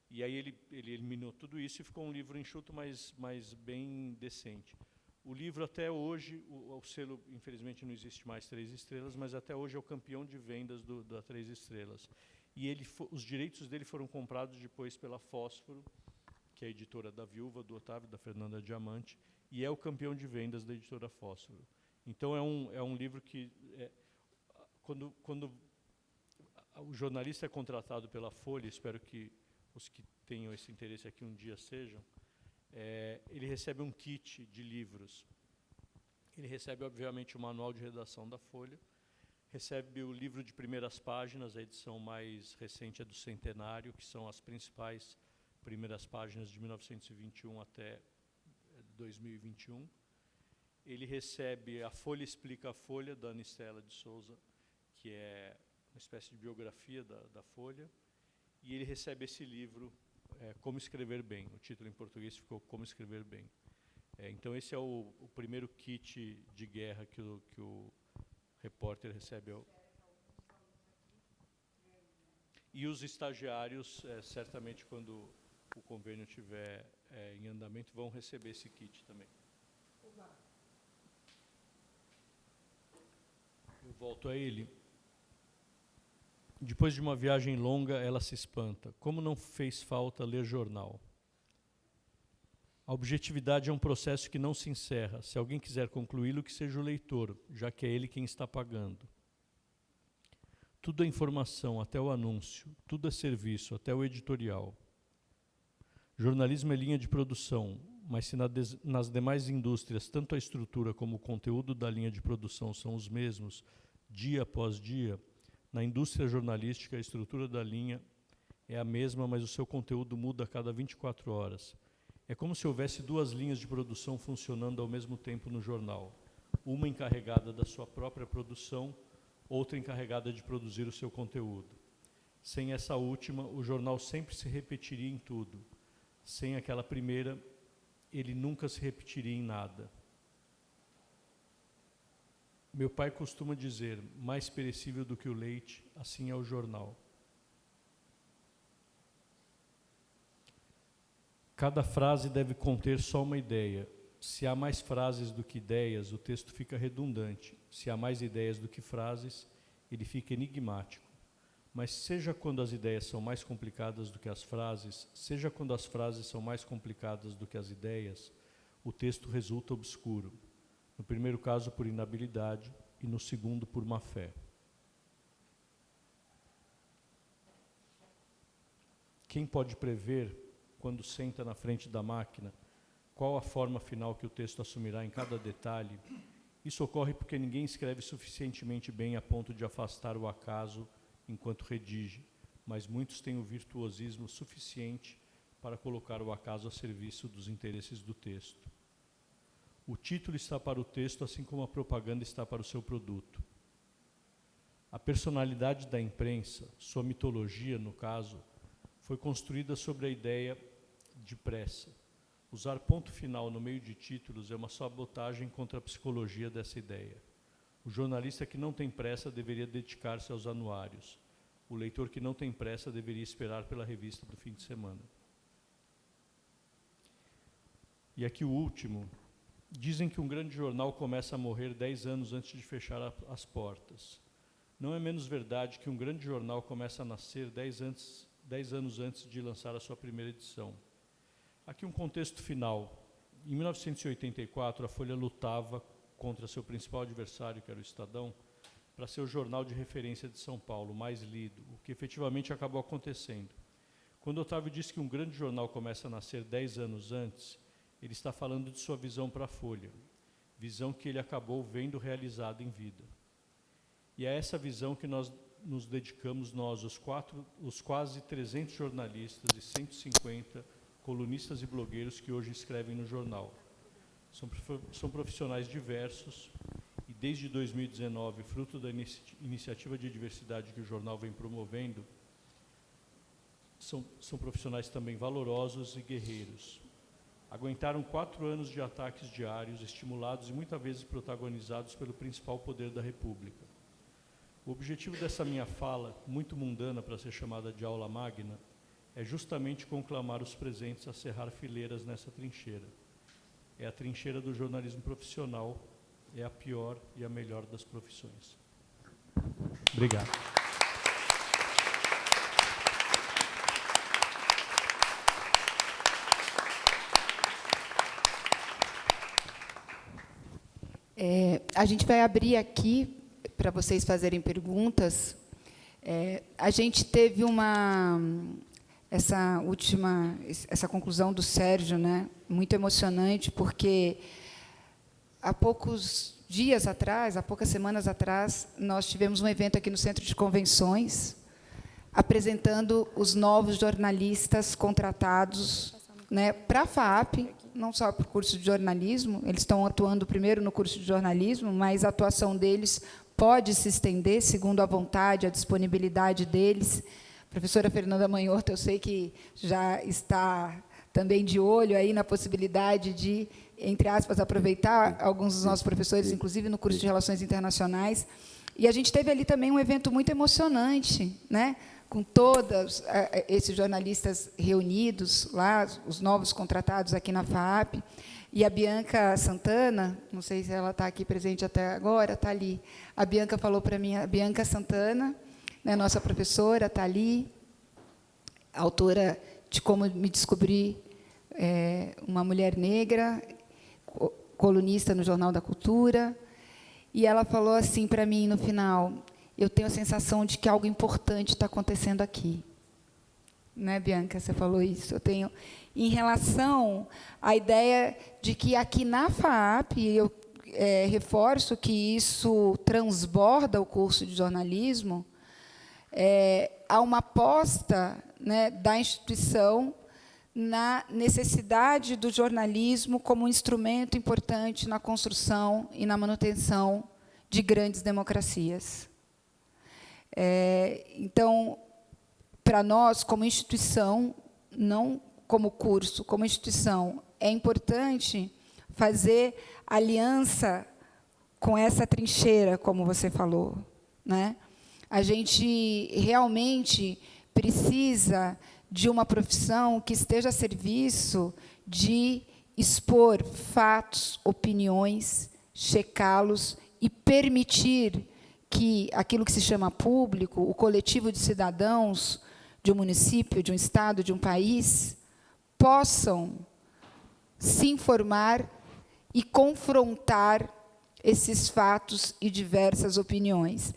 E aí ele eliminou tudo isso e ficou um livro enxuto, mas bem decente. O livro até hoje, o selo infelizmente não existe mais 3 Estrelas, mas até hoje é o campeão de vendas da 3 Estrelas. E os direitos dele foram comprados depois pela Fósforo, que é a editora da Viúva, do Otávio, da Fernanda Diamante, e é o campeão de vendas da editora Fósforo. Então é um livro que, quando o jornalista é contratado pela Folha, espero que os que tenham esse interesse aqui um dia sejam, ele recebe um kit de livros. Ele recebe, obviamente, o manual de redação da Folha, recebe o livro de primeiras páginas, a edição mais recente é do Centenário, que são as principais primeiras páginas de 1921 até 2021. Ele recebe a Folha Explica a Folha, da Anistela de Souza, que é uma espécie de biografia da Folha, e ele recebe esse livro, Como Escrever Bem. O título em português ficou Como Escrever Bem. Então esse é o primeiro kit de guerra que o repórter recebe. E os estagiários, certamente quando o convênio estiver em andamento, vão receber esse kit também. Eu volto a ele. Depois de uma viagem longa, ela se espanta. Como não fez falta ler jornal? A objetividade é um processo que não se encerra. Se alguém quiser concluí-lo, que seja o leitor, já que é ele quem está pagando. Tudo é informação, até o anúncio. Tudo é serviço, até o editorial. Jornalismo é linha de produção, mas se nas demais indústrias tanto a estrutura como o conteúdo da linha de produção são os mesmos, dia após dia, na indústria jornalística a estrutura da linha é a mesma, mas o seu conteúdo muda a cada 24 horas. É como se houvesse 2 linhas de produção funcionando ao mesmo tempo no jornal. Uma encarregada da sua própria produção, outra encarregada de produzir o seu conteúdo. Sem essa última, o jornal sempre se repetiria em tudo. Sem aquela primeira, ele nunca se repetiria em nada. Meu pai costuma dizer, mais perecível do que o leite, assim é o jornal. Cada frase deve conter só uma ideia. Se há mais frases do que ideias, o texto fica redundante. Se há mais ideias do que frases, ele fica enigmático. Mas seja quando as ideias são mais complicadas do que as frases, seja quando as frases são mais complicadas do que as ideias, o texto resulta obscuro. No primeiro caso, por inabilidade, e no segundo, por má fé. Quem pode prever, quando senta na frente da máquina, qual a forma final que o texto assumirá em cada detalhe? Isso ocorre porque ninguém escreve suficientemente bem a ponto de afastar o acaso enquanto redige, mas muitos têm o virtuosismo suficiente para colocar o acaso a serviço dos interesses do texto. O título está para o texto, assim como a propaganda está para o seu produto. A personalidade da imprensa, sua mitologia, no caso, foi construída sobre a ideia de pressa. Usar ponto final no meio de títulos é uma sabotagem contra a psicologia dessa ideia. O jornalista que não tem pressa deveria dedicar-se aos anuários. O leitor que não tem pressa deveria esperar pela revista do fim de semana. E aqui o último. Dizem que um grande jornal começa a morrer 10 anos antes de fechar as portas. Não é menos verdade que um grande jornal começa a nascer 10 anos antes de lançar a sua primeira edição. Aqui um contexto final. Em 1984, a Folha lutava contra seu principal adversário, que era o Estadão, para ser o jornal de referência de São Paulo, mais lido, o que efetivamente acabou acontecendo. Quando Otávio diz que um grande jornal começa a nascer 10 anos antes, ele está falando de sua visão para a Folha, visão que ele acabou vendo realizada em vida. E é essa visão que nós nos dedicamos, os quase 300 jornalistas e 150 colunistas e blogueiros que hoje escrevem no jornal. São profissionais diversos e, desde 2019, fruto da iniciativa de diversidade que o jornal vem promovendo, são profissionais também valorosos e guerreiros. Aguentaram 4 anos de ataques diários, estimulados e muitas vezes protagonizados pelo principal poder da República. O objetivo dessa minha fala, muito mundana para ser chamada de aula magna, é justamente conclamar os presentes a cerrar fileiras nessa trincheira. É a trincheira do jornalismo profissional, é a pior e a melhor das profissões. Obrigado. A gente vai abrir aqui para vocês fazerem perguntas. A gente teve essa conclusão do Sérgio, né, muito emocionante, porque há poucos dias atrás, há poucas semanas atrás, nós tivemos um evento aqui no Centro de Convenções, apresentando os novos jornalistas contratados, né, para a FAAP, não só para o curso de jornalismo, eles estão atuando primeiro no curso de jornalismo, mas a atuação deles pode se estender, segundo a vontade, a disponibilidade deles. A professora Fernanda Manhorta, eu sei que já está também de olho aí na possibilidade de, entre aspas, aproveitar alguns dos nossos professores, inclusive no curso de Relações Internacionais. E a gente teve ali também um evento muito emocionante, né, com todos esses jornalistas reunidos lá, os novos contratados aqui na FAAP, e a Bianca Santana, não sei se ela está aqui presente até agora, está ali. A Bianca falou para mim, a Bianca Santana, né, nossa professora, está ali, autora de Como Me Descobrir, uma mulher negra, colunista no Jornal da Cultura, e ela falou assim para mim no final: eu tenho a sensação de que algo importante está acontecendo aqui. Né, Bianca? Você falou isso. Eu tenho, em relação à ideia de que aqui na FAAP, eu reforço que isso transborda o curso de jornalismo, há uma aposta, né, da instituição na necessidade do jornalismo como um instrumento importante na construção e na manutenção de grandes democracias. Então, para nós, como instituição, não como curso, como instituição, é importante fazer aliança com essa trincheira, como você falou, né? A gente realmente precisa de uma profissão que esteja a serviço de expor fatos, opiniões, checá-los e permitir que aquilo que se chama público, o coletivo de cidadãos de um município, de um estado, de um país, possam se informar e confrontar esses fatos e diversas opiniões.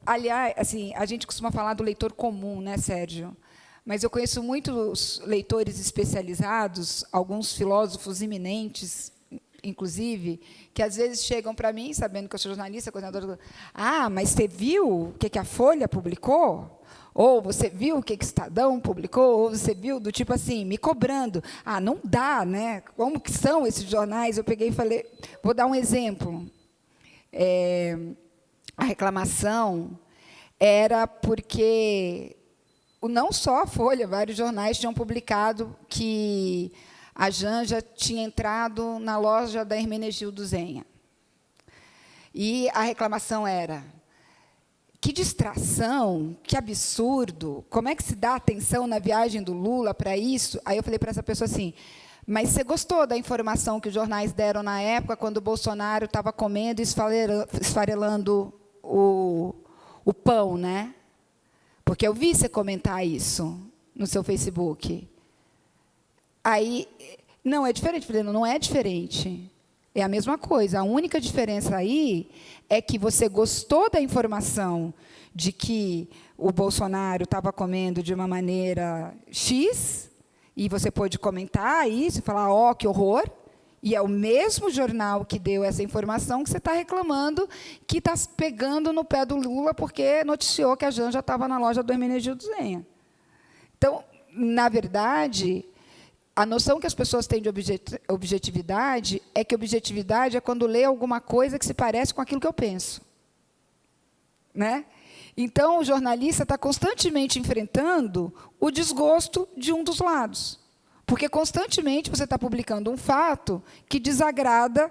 Aliás, assim, a gente costuma falar do leitor comum, né, Sérgio? Mas eu conheço muitos leitores especializados, alguns filósofos eminentes, inclusive, que às vezes chegam para mim, sabendo que eu sou jornalista, coordenadora, mas você viu o que a Folha publicou? Ou você viu o que o Estadão publicou? Ou você viu, do tipo assim, me cobrando. Não dá, né? Como que são esses jornais? Eu peguei e falei, vou dar um exemplo. A reclamação era porque não só a Folha, vários jornais tinham publicado que a Janja tinha entrado na loja da Hermenegildo Zenha. E a reclamação era: que distração, que absurdo, como é que se dá atenção na viagem do Lula para isso? Aí eu falei para essa pessoa assim: mas você gostou da informação que os jornais deram na época, quando o Bolsonaro estava comendo e esfarelando o pão, né? Porque eu vi você comentar isso no seu Facebook. Aí, não, é diferente. Falei, não é diferente. É a mesma coisa. A única diferença aí é que você gostou da informação de que o Bolsonaro estava comendo de uma maneira X, e você pôde comentar isso, e falar, ó, que horror, e é o mesmo jornal que deu essa informação que você está reclamando que está pegando no pé do Lula porque noticiou que a Janja estava na loja do Hermenegildo Zenha. Então, na verdade, a noção que as pessoas têm de objetividade é que objetividade é quando lê alguma coisa que se parece com aquilo que eu penso. Né? Então, o jornalista está constantemente enfrentando o desgosto de um dos lados. Porque, constantemente, você está publicando um fato que desagrada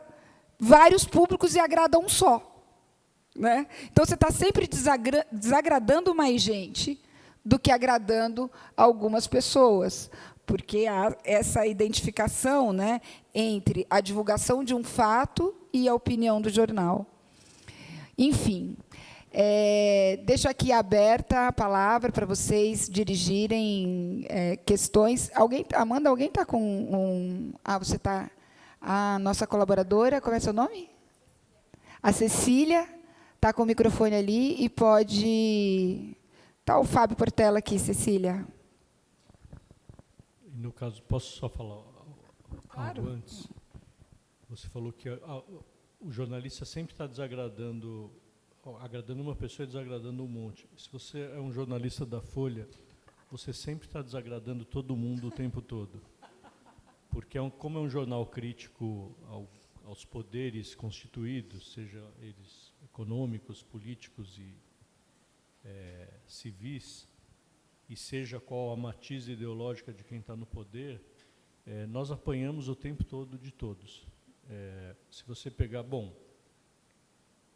vários públicos e agrada um só. Né? Então, você está sempre desagradando mais gente do que agradando algumas pessoas, porque há essa identificação, né, entre a divulgação de um fato e a opinião do jornal. Enfim, deixo aqui aberta a palavra para vocês dirigirem questões. Amanda, alguém está com um... você está... A nossa colaboradora, qual é o seu nome? A Cecília está com o microfone ali e pode... Está o Fábio Portela aqui, Cecília. No caso, posso só falar Claro. algo antes? Você falou que o jornalista sempre está agradando uma pessoa e desagradando um monte. Se você é um jornalista da Folha, você sempre está desagradando todo mundo o tempo todo. Porque, como é um jornal crítico aos poderes constituídos, seja eles econômicos, políticos e civis, e seja qual a matiz ideológica de quem está no poder, nós apanhamos o tempo todo de todos. Se você pegar,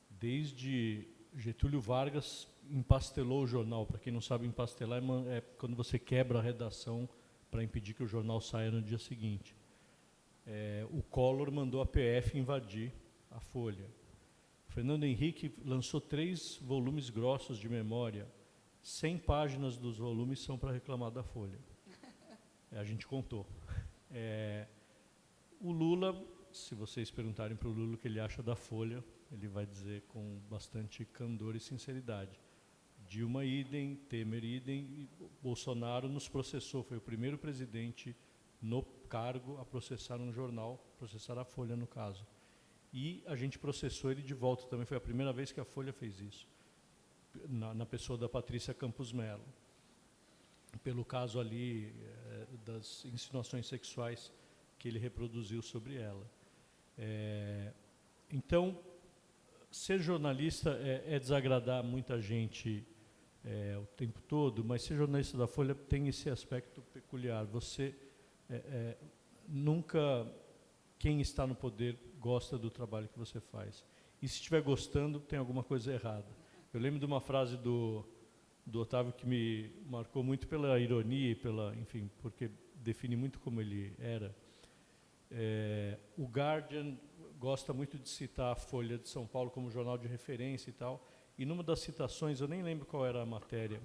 desde Getúlio Vargas empastelou o jornal. Para quem não sabe, empastelar é quando você quebra a redação para impedir que o jornal saia no dia seguinte. O Collor mandou a PF invadir a Folha. Fernando Henrique lançou 3 volumes grossos de memória. 100 páginas dos volumes são para reclamar da Folha. A gente contou. O Lula, se vocês perguntarem para o Lula o que ele acha da Folha, ele vai dizer com bastante candor e sinceridade. Dilma idem, Temer idem, e Bolsonaro nos processou. Foi o primeiro presidente no cargo a processar um jornal, processar a Folha, no caso. E a gente processou ele de volta também. Foi a primeira vez que a Folha fez isso, na pessoa da Patrícia Campos Melo, pelo caso ali das insinuações sexuais que ele reproduziu sobre ela. Então, ser jornalista é desagradar muita gente o tempo todo, mas ser jornalista da Folha tem esse aspecto peculiar. Você nunca, quem está no poder, gosta do trabalho que você faz. E se estiver gostando, tem alguma coisa errada. Eu lembro de uma frase do Otávio que me marcou muito pela ironia e enfim, porque define muito como ele era. O Guardian gosta muito de citar a Folha de São Paulo como jornal de referência e tal, e numa das citações, eu nem lembro qual era a matéria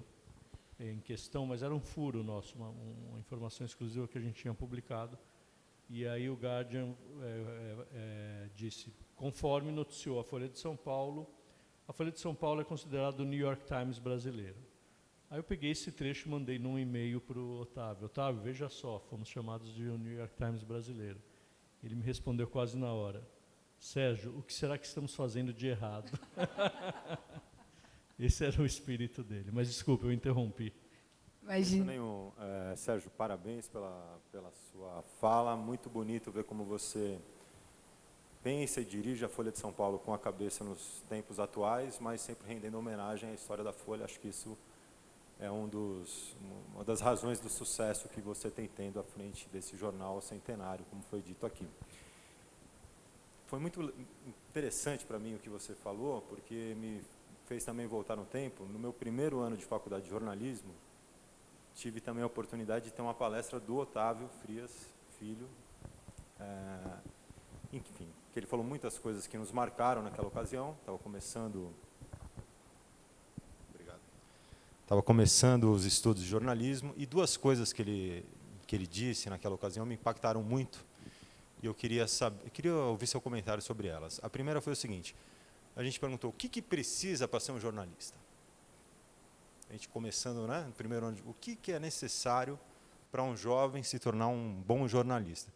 em questão, mas era um furo nosso, uma informação exclusiva que a gente tinha publicado, e aí o Guardian disse, conforme noticiou a Folha de São Paulo é considerado o New York Times brasileiro. Aí eu peguei esse trecho e mandei num e-mail para o Otávio. Otávio, veja só, fomos chamados de o New York Times brasileiro. Ele me respondeu quase na hora. Sérgio, o que será que estamos fazendo de errado? Esse era o espírito dele. Mas, desculpe, eu interrompi. Imagina. Sérgio, parabéns pela sua fala. Muito bonito ver como você pensa e dirige a Folha de São Paulo com a cabeça nos tempos atuais, mas sempre rendendo homenagem à história da Folha. Acho que isso é uma das razões do sucesso que você tem tendo à frente desse jornal centenário, como foi dito aqui. Foi muito interessante para mim o que você falou, porque me fez também voltar no tempo. No meu primeiro ano de faculdade de jornalismo, tive também a oportunidade de ter uma palestra do Otávio Frias Filho, enfim, que ele falou muitas coisas que nos marcaram naquela ocasião. Estava começando os estudos de jornalismo, e 2 coisas que ele disse naquela ocasião me impactaram muito, e eu queria ouvir seu comentário sobre elas. A primeira foi o seguinte: a gente perguntou, o que precisa para ser um jornalista? a gente começando, né, no primeiro ano, o que é necessário para um jovem se tornar um bom jornalista?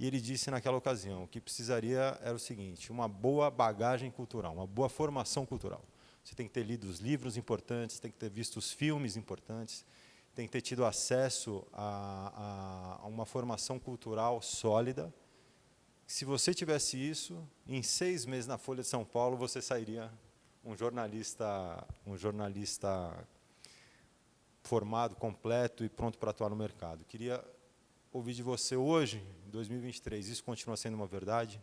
E ele disse naquela ocasião, o que precisaria era o seguinte, uma boa bagagem cultural, uma boa formação cultural. Você tem que ter lido os livros importantes, tem que ter visto os filmes importantes, tem que ter tido acesso a uma formação cultural sólida. Se você tivesse isso, em 6 meses na Folha de São Paulo, você sairia um jornalista formado, completo e pronto para atuar no mercado. Queria ouvir de você hoje, em 2023, isso continua sendo uma verdade?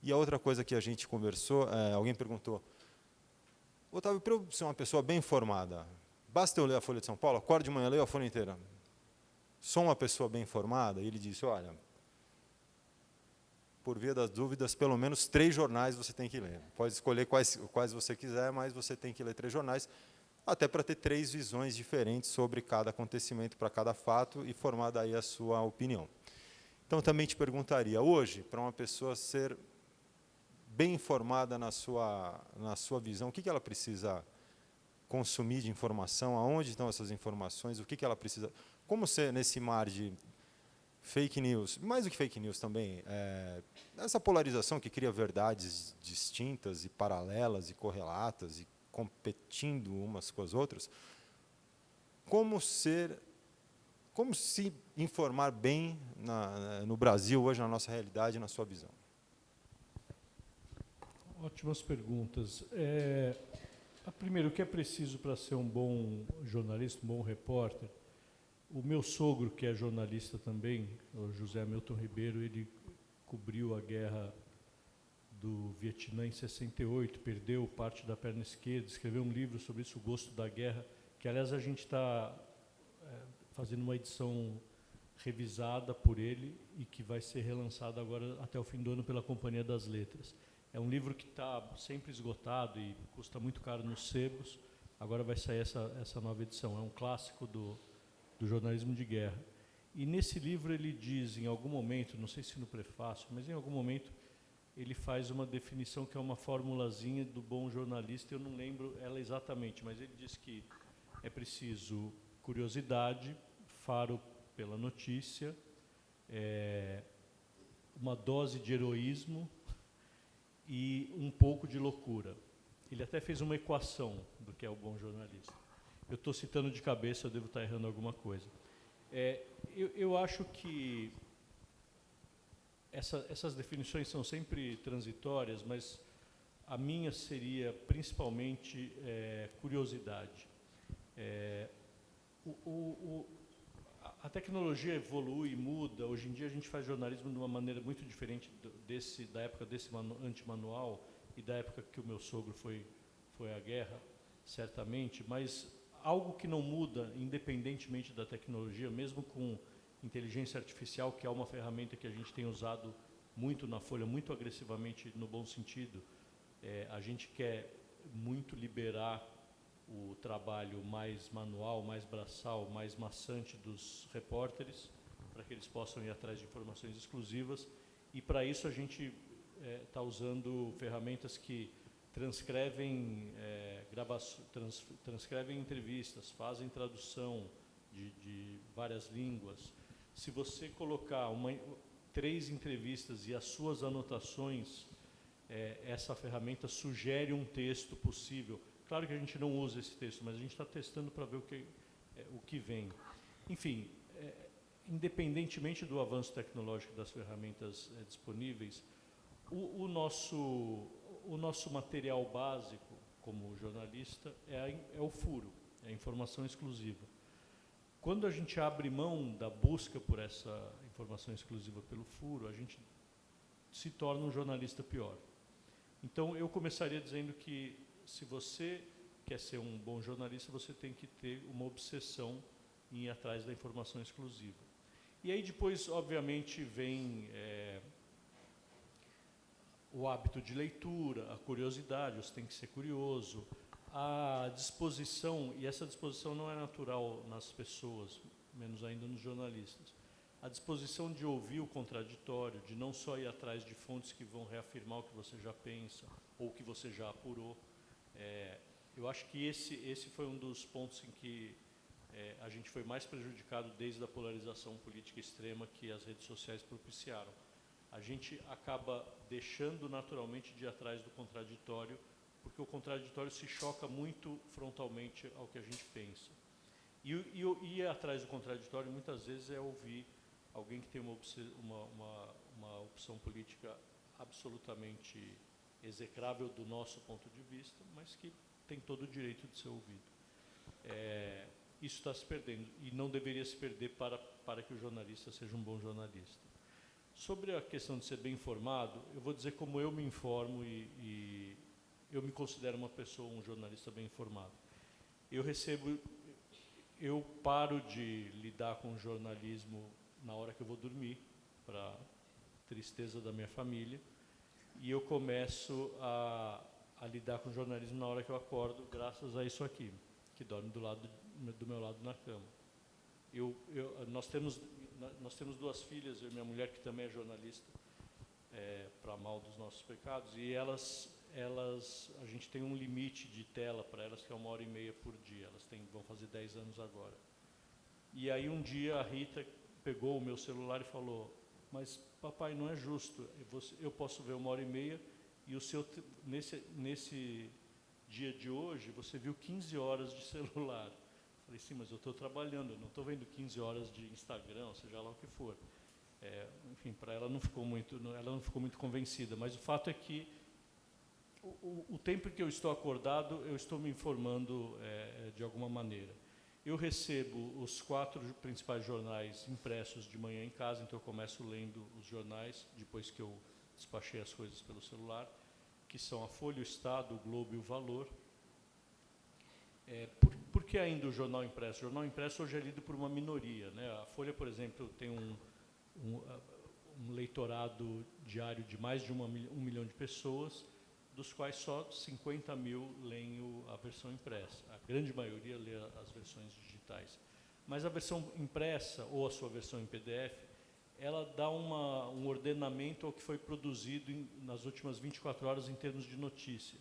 E a outra coisa que a gente conversou, alguém perguntou, Otávio, para eu ser uma pessoa bem informada, basta eu ler a Folha de São Paulo? Acordo de manhã, leio a Folha inteira. Sou uma pessoa bem informada? E ele disse, olha, por via das dúvidas, pelo menos 3 jornais você tem que ler. Pode escolher quais você quiser, mas você tem que ler 3 jornais, até para ter 3 visões diferentes sobre cada acontecimento, para cada fato, e formar daí a sua opinião. Então, também te perguntaria, hoje, para uma pessoa ser bem informada na sua visão, o que ela precisa consumir de informação, aonde estão essas informações, o que ela precisa... Como ser nesse mar de fake news, mais do que fake news também, essa polarização que cria verdades distintas e paralelas e correlatas e competindo umas com as outras, como se informar bem no Brasil, hoje, na nossa realidade, na sua visão? Ótimas perguntas. Primeiro, o que é preciso para ser um bom jornalista, um bom repórter? O meu sogro, que é jornalista também, o José Hamilton Ribeiro, ele cobriu a guerra do Vietnã em 68, perdeu parte da perna esquerda, escreveu um livro sobre isso, O Gosto da Guerra, que, aliás, a gente está fazendo uma edição revisada por ele e que vai ser relançada agora até o fim do ano pela Companhia das Letras. É um livro que está sempre esgotado e custa muito caro nos sebos. Agora vai sair essa nova edição. É um clássico do jornalismo de guerra. E nesse livro ele diz, em algum momento, não sei se no prefácio, mas em algum momento, ele faz uma definição que é uma formulazinha do bom jornalista. Eu não lembro ela exatamente, mas ele diz que é preciso curiosidade, faro pela notícia, uma dose de heroísmo e um pouco de loucura. Ele até fez uma equação do que é o bom jornalista. Eu estou citando de cabeça, eu devo estar errando alguma coisa. Eu acho que essas definições são sempre transitórias, mas a minha seria principalmente curiosidade. A tecnologia evolui, muda. Hoje em dia a gente faz jornalismo de uma maneira muito diferente da época desse antimanual e da época que o meu sogro foi à guerra, certamente, mas algo que não muda, independentemente da tecnologia, mesmo com inteligência artificial, que é uma ferramenta que a gente tem usado muito na Folha, muito agressivamente no bom sentido. A gente quer muito liberar o trabalho mais manual, mais braçal, mais maçante dos repórteres, para que eles possam ir atrás de informações exclusivas. E, para isso, a gente está usando ferramentas que transcrevem transcrevem entrevistas, fazem tradução de várias línguas. Se você colocar 3 entrevistas e as suas anotações, essa ferramenta sugere um texto possível. Claro que a gente não usa esse texto, mas a gente está testando para ver o que vem. Enfim, independentemente do avanço tecnológico das ferramentas disponíveis, o nosso material básico, como jornalista, é o furo, é a informação exclusiva. Quando a gente abre mão da busca por essa informação exclusiva pelo furo, a gente se torna um jornalista pior. Então, eu começaria dizendo que, se você quer ser um bom jornalista, você tem que ter uma obsessão em ir atrás da informação exclusiva. E aí depois, obviamente, vem o hábito de leitura, a curiosidade, você tem que ser curioso, a disposição, e essa disposição não é natural nas pessoas, menos ainda nos jornalistas, a disposição de ouvir o contraditório, de não só ir atrás de fontes que vão reafirmar o que você já pensa ou o que você já apurou. Eu acho que esse foi um dos pontos em que a gente foi mais prejudicado desde a polarização política extrema que as redes sociais propiciaram. A gente acaba deixando naturalmente de ir atrás do contraditório, porque o contraditório se choca muito frontalmente ao que a gente pensa. E ir atrás do contraditório muitas vezes é ouvir alguém que tem uma opção política absolutamente execrável do nosso ponto de vista, mas que tem todo o direito de ser ouvido. Isso está se perdendo e não deveria se perder para que o jornalista seja um bom jornalista. Sobre a questão de ser bem informado, eu vou dizer como eu me informo e eu me considero um jornalista bem informado. Eu paro de lidar com o jornalismo na hora que eu vou dormir, para tristeza da minha família, e eu começo a lidar com o jornalismo na hora que eu acordo, graças a isso aqui, que dorme do meu lado na cama. Nós temos duas filhas, eu e minha mulher, que também é jornalista, para mal dos nossos pecados, e a gente tem um limite de tela para elas, que é 1h30 por dia. Elas vão fazer 10 anos agora. E aí um dia a Rita pegou o meu celular e falou: mas papai, não é justo, eu posso ver 1h30 e o seu, nesse dia de hoje, você viu 15 horas de celular. Falei, sim, mas eu estou trabalhando, eu não estou vendo 15 horas de Instagram, seja lá o que for. Enfim, para ela não ficou muito convencida, mas o fato é que o tempo em que eu estou acordado, eu estou me informando de alguma maneira. Eu recebo os 4 principais jornais impressos de manhã em casa, então eu começo lendo os jornais, depois que eu despachei as coisas pelo celular, que são a Folha, o Estado, o Globo e o Valor. Por que ainda o jornal impresso? O jornal impresso hoje é lido por uma minoria, né? A Folha, por exemplo, tem um leitorado diário de mais de 1 milhão de pessoas, dos quais só 50 mil leem a versão impressa. A grande maioria lê as versões digitais. Mas a versão impressa, ou a sua versão em PDF, ela dá um ordenamento ao que foi produzido nas últimas 24 horas em termos de notícia.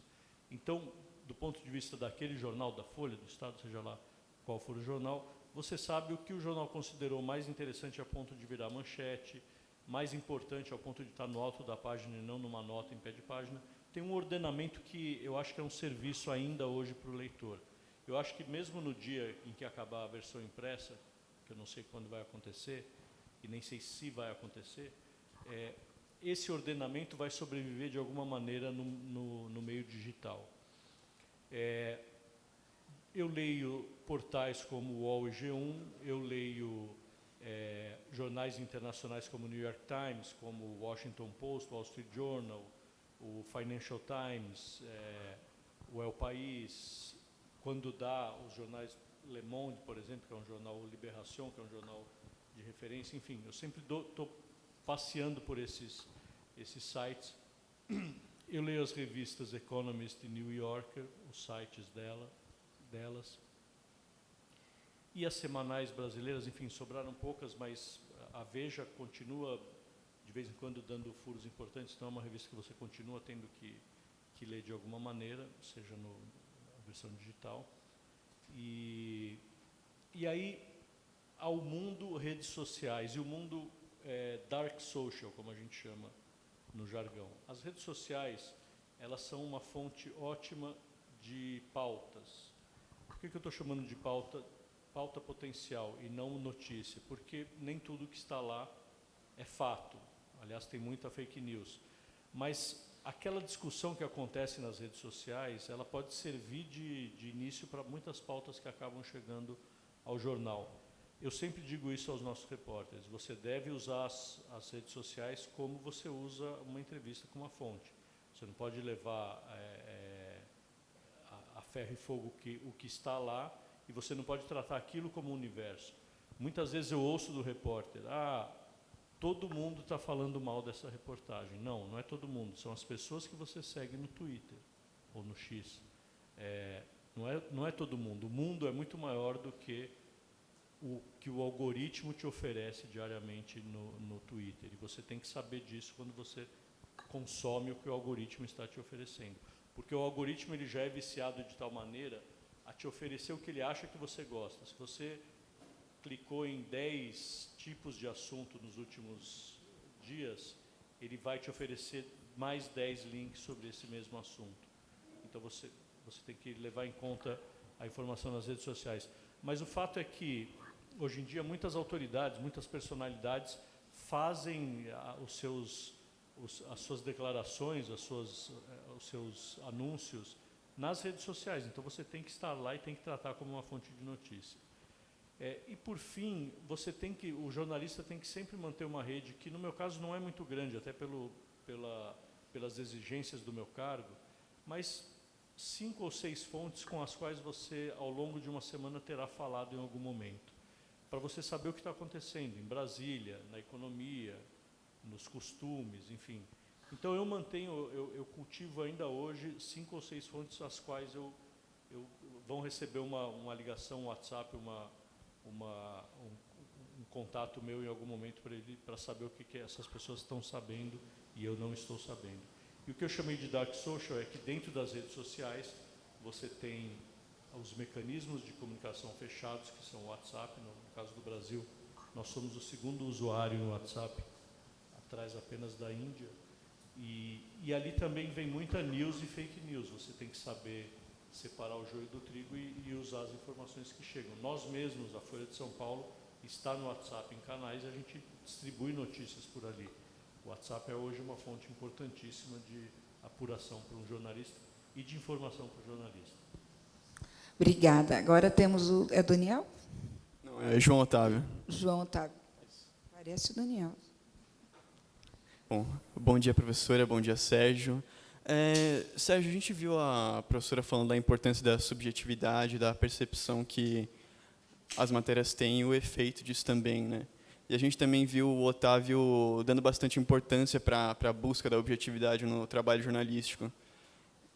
Então, do ponto de vista daquele jornal, da Folha, do Estado, seja lá qual for o jornal, você sabe o que o jornal considerou mais interessante a ponto de virar manchete, mais importante ao ponto de estar no alto da página e não numa nota em pé de página. Tem um ordenamento que eu acho que é um serviço ainda hoje para o leitor. Eu acho que mesmo no dia em que acabar a versão impressa, que eu não sei quando vai acontecer, e nem sei se vai acontecer, esse ordenamento vai sobreviver de alguma maneira no meio digital. Eu leio portais como o UOL e G1, eu leio jornais internacionais como o New York Times, como o Washington Post, o Wall Street Journal, o Financial Times, o El País, quando dá os jornais Le Monde, por exemplo, que é um jornal Libération, que é um jornal de referência, enfim, eu sempre estou passeando por esses sites. Eu leio as revistas Economist e New Yorker, os sites delas. E as semanais brasileiras, enfim, sobraram poucas, mas a Veja continua, de vez em quando, dando furos importantes, então é uma revista que você continua tendo que ler de alguma maneira, seja na versão digital. E aí, ao mundo redes sociais e o mundo dark social, como a gente chama no jargão. As redes sociais, elas são uma fonte ótima de pautas. Por que eu estou chamando de pauta potencial e não notícia? Porque nem tudo que está lá é fato. Aliás, tem muita fake news. Mas aquela discussão que acontece nas redes sociais, ela pode servir de início para muitas pautas que acabam chegando ao jornal. Eu sempre digo isso aos nossos repórteres: você deve usar as redes sociais como você usa uma entrevista com uma fonte. Você não pode levar a ferro e fogo o que está lá, e você não pode tratar aquilo como um universo. Muitas vezes eu ouço do repórter: todo mundo está falando mal dessa reportagem. Não é todo mundo, são as pessoas que você segue no Twitter ou no X. Não é todo mundo. O mundo é muito maior do que o algoritmo te oferece diariamente no Twitter. E você tem que saber disso quando você consome o que o algoritmo está te oferecendo. porque o algoritmo ele já é viciado de tal maneira a te oferecer o que ele acha que você gosta. Se você clicou em 10 tipos de assunto nos últimos dias, ele vai te oferecer mais 10 links sobre esse mesmo assunto. Então você tem que levar em conta a informação nas redes sociais. Mas o fato é que, hoje em dia, muitas autoridades, muitas personalidades fazem as suas declarações, os seus anúncios nas redes sociais. Então você tem que estar lá e tem que tratar como uma fonte de notícia. E por fim, o jornalista tem que sempre manter uma rede que, no meu caso, não é muito grande, até pelas exigências do meu cargo, mas 5 ou 6 fontes com as quais você, ao longo de uma semana, terá falado em algum momento, para você saber o que está acontecendo em Brasília, na economia, nos costumes, enfim. Então eu cultivo ainda hoje 5 ou 6 fontes às quais vão receber uma ligação, um WhatsApp, um contato meu em algum momento para saber o que essas pessoas estão sabendo e eu não estou sabendo. E o que eu chamei de dark social é que dentro das redes sociais você tem os mecanismos de comunicação fechados, que são o WhatsApp. No caso do Brasil, nós somos o segundo usuário no WhatsApp, atrás apenas da Índia. E ali também vem muita news e fake news. Você tem que saber separar o joio do trigo e usar as informações que chegam. Nós mesmos, a Folha de São Paulo, está no WhatsApp em canais, a gente distribui notícias por ali. O WhatsApp é hoje uma fonte importantíssima de apuração para um jornalista e de informação para o jornalista. Obrigada. Agora temos o... É Daniel? Não, é João Otávio. João Otávio. Parece o Daniel. Bom dia, professora. Bom dia, Sérgio. Sérgio, a gente viu a professora falando da importância da subjetividade, da percepção que as matérias têm e o efeito disso também, né? E a gente também viu o Otávio dando bastante importância para a busca da objetividade no trabalho jornalístico.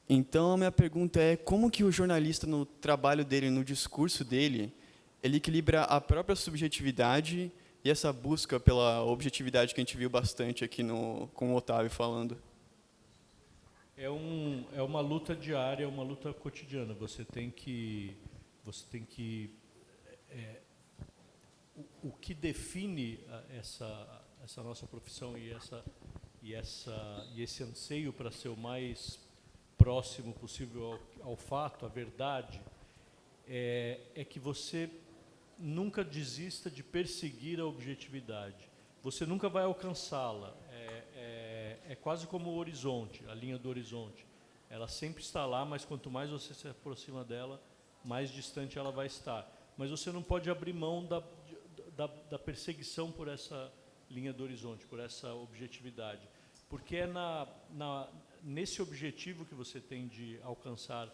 Então, a minha pergunta é como que o jornalista, no trabalho dele, no discurso dele, ele equilibra a própria subjetividade e essa busca pela objetividade que a gente viu bastante aqui com o Otávio falando? É uma luta diária, uma luta cotidiana. O que define essa nossa profissão e esse anseio para ser o mais próximo possível ao fato, à verdade, é que você nunca desista de perseguir a objetividade. Você nunca vai alcançá-la. É quase como o horizonte, a linha do horizonte. Ela sempre está lá, mas quanto mais você se aproxima dela, mais distante ela vai estar. Mas você não pode abrir mão da perseguição por essa linha do horizonte, por essa objetividade. Porque é nesse objetivo que você tem de alcançar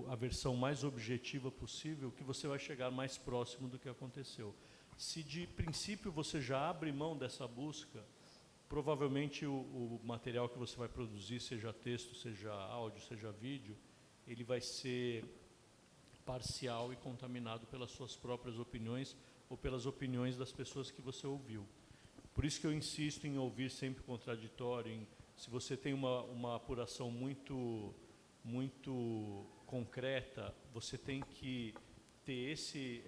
a versão mais objetiva possível que você vai chegar mais próximo do que aconteceu. Se de princípio você já abre mão dessa busca, provavelmente o material que você vai produzir, seja texto, seja áudio, seja vídeo, ele vai ser parcial e contaminado pelas suas próprias opiniões ou pelas opiniões das pessoas que você ouviu. Por isso que eu insisto em ouvir sempre contraditório. Se você tem uma apuração muito concreta, você tem que ter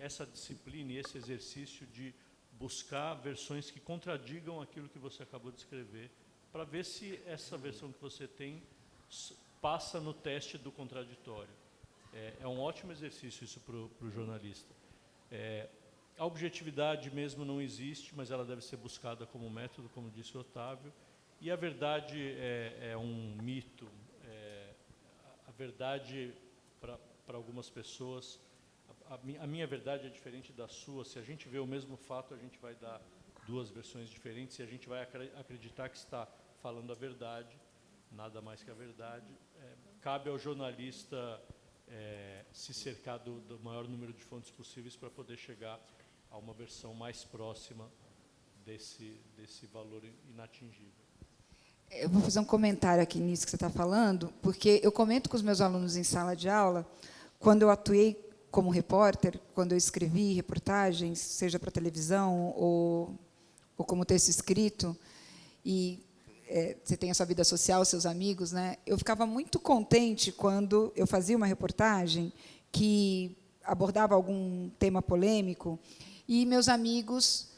essa disciplina e esse exercício de buscar versões que contradigam aquilo que você acabou de escrever, para ver se essa versão que você tem passa no teste do contraditório. É um ótimo exercício isso para o jornalista. A objetividade mesmo não existe, mas ela deve ser buscada como método, como disse o Otávio. E a verdade é um mito. A verdade, para algumas pessoas, a minha verdade é diferente da sua. Se a gente vê o mesmo fato, a gente vai dar 2 versões diferentes e a gente vai acreditar que está falando a verdade, nada mais que a verdade. Cabe ao jornalista se cercar do maior número de fontes possíveis para poder chegar a uma versão mais próxima desse valor inatingível. Eu vou fazer um comentário aqui nisso que você está falando, porque eu comento com os meus alunos em sala de aula, quando eu atuei como repórter, quando eu escrevi reportagens, seja para televisão ou como texto escrito, e você tem a sua vida social, seus amigos, né? Eu ficava muito contente quando eu fazia uma reportagem que abordava algum tema polêmico e meus amigos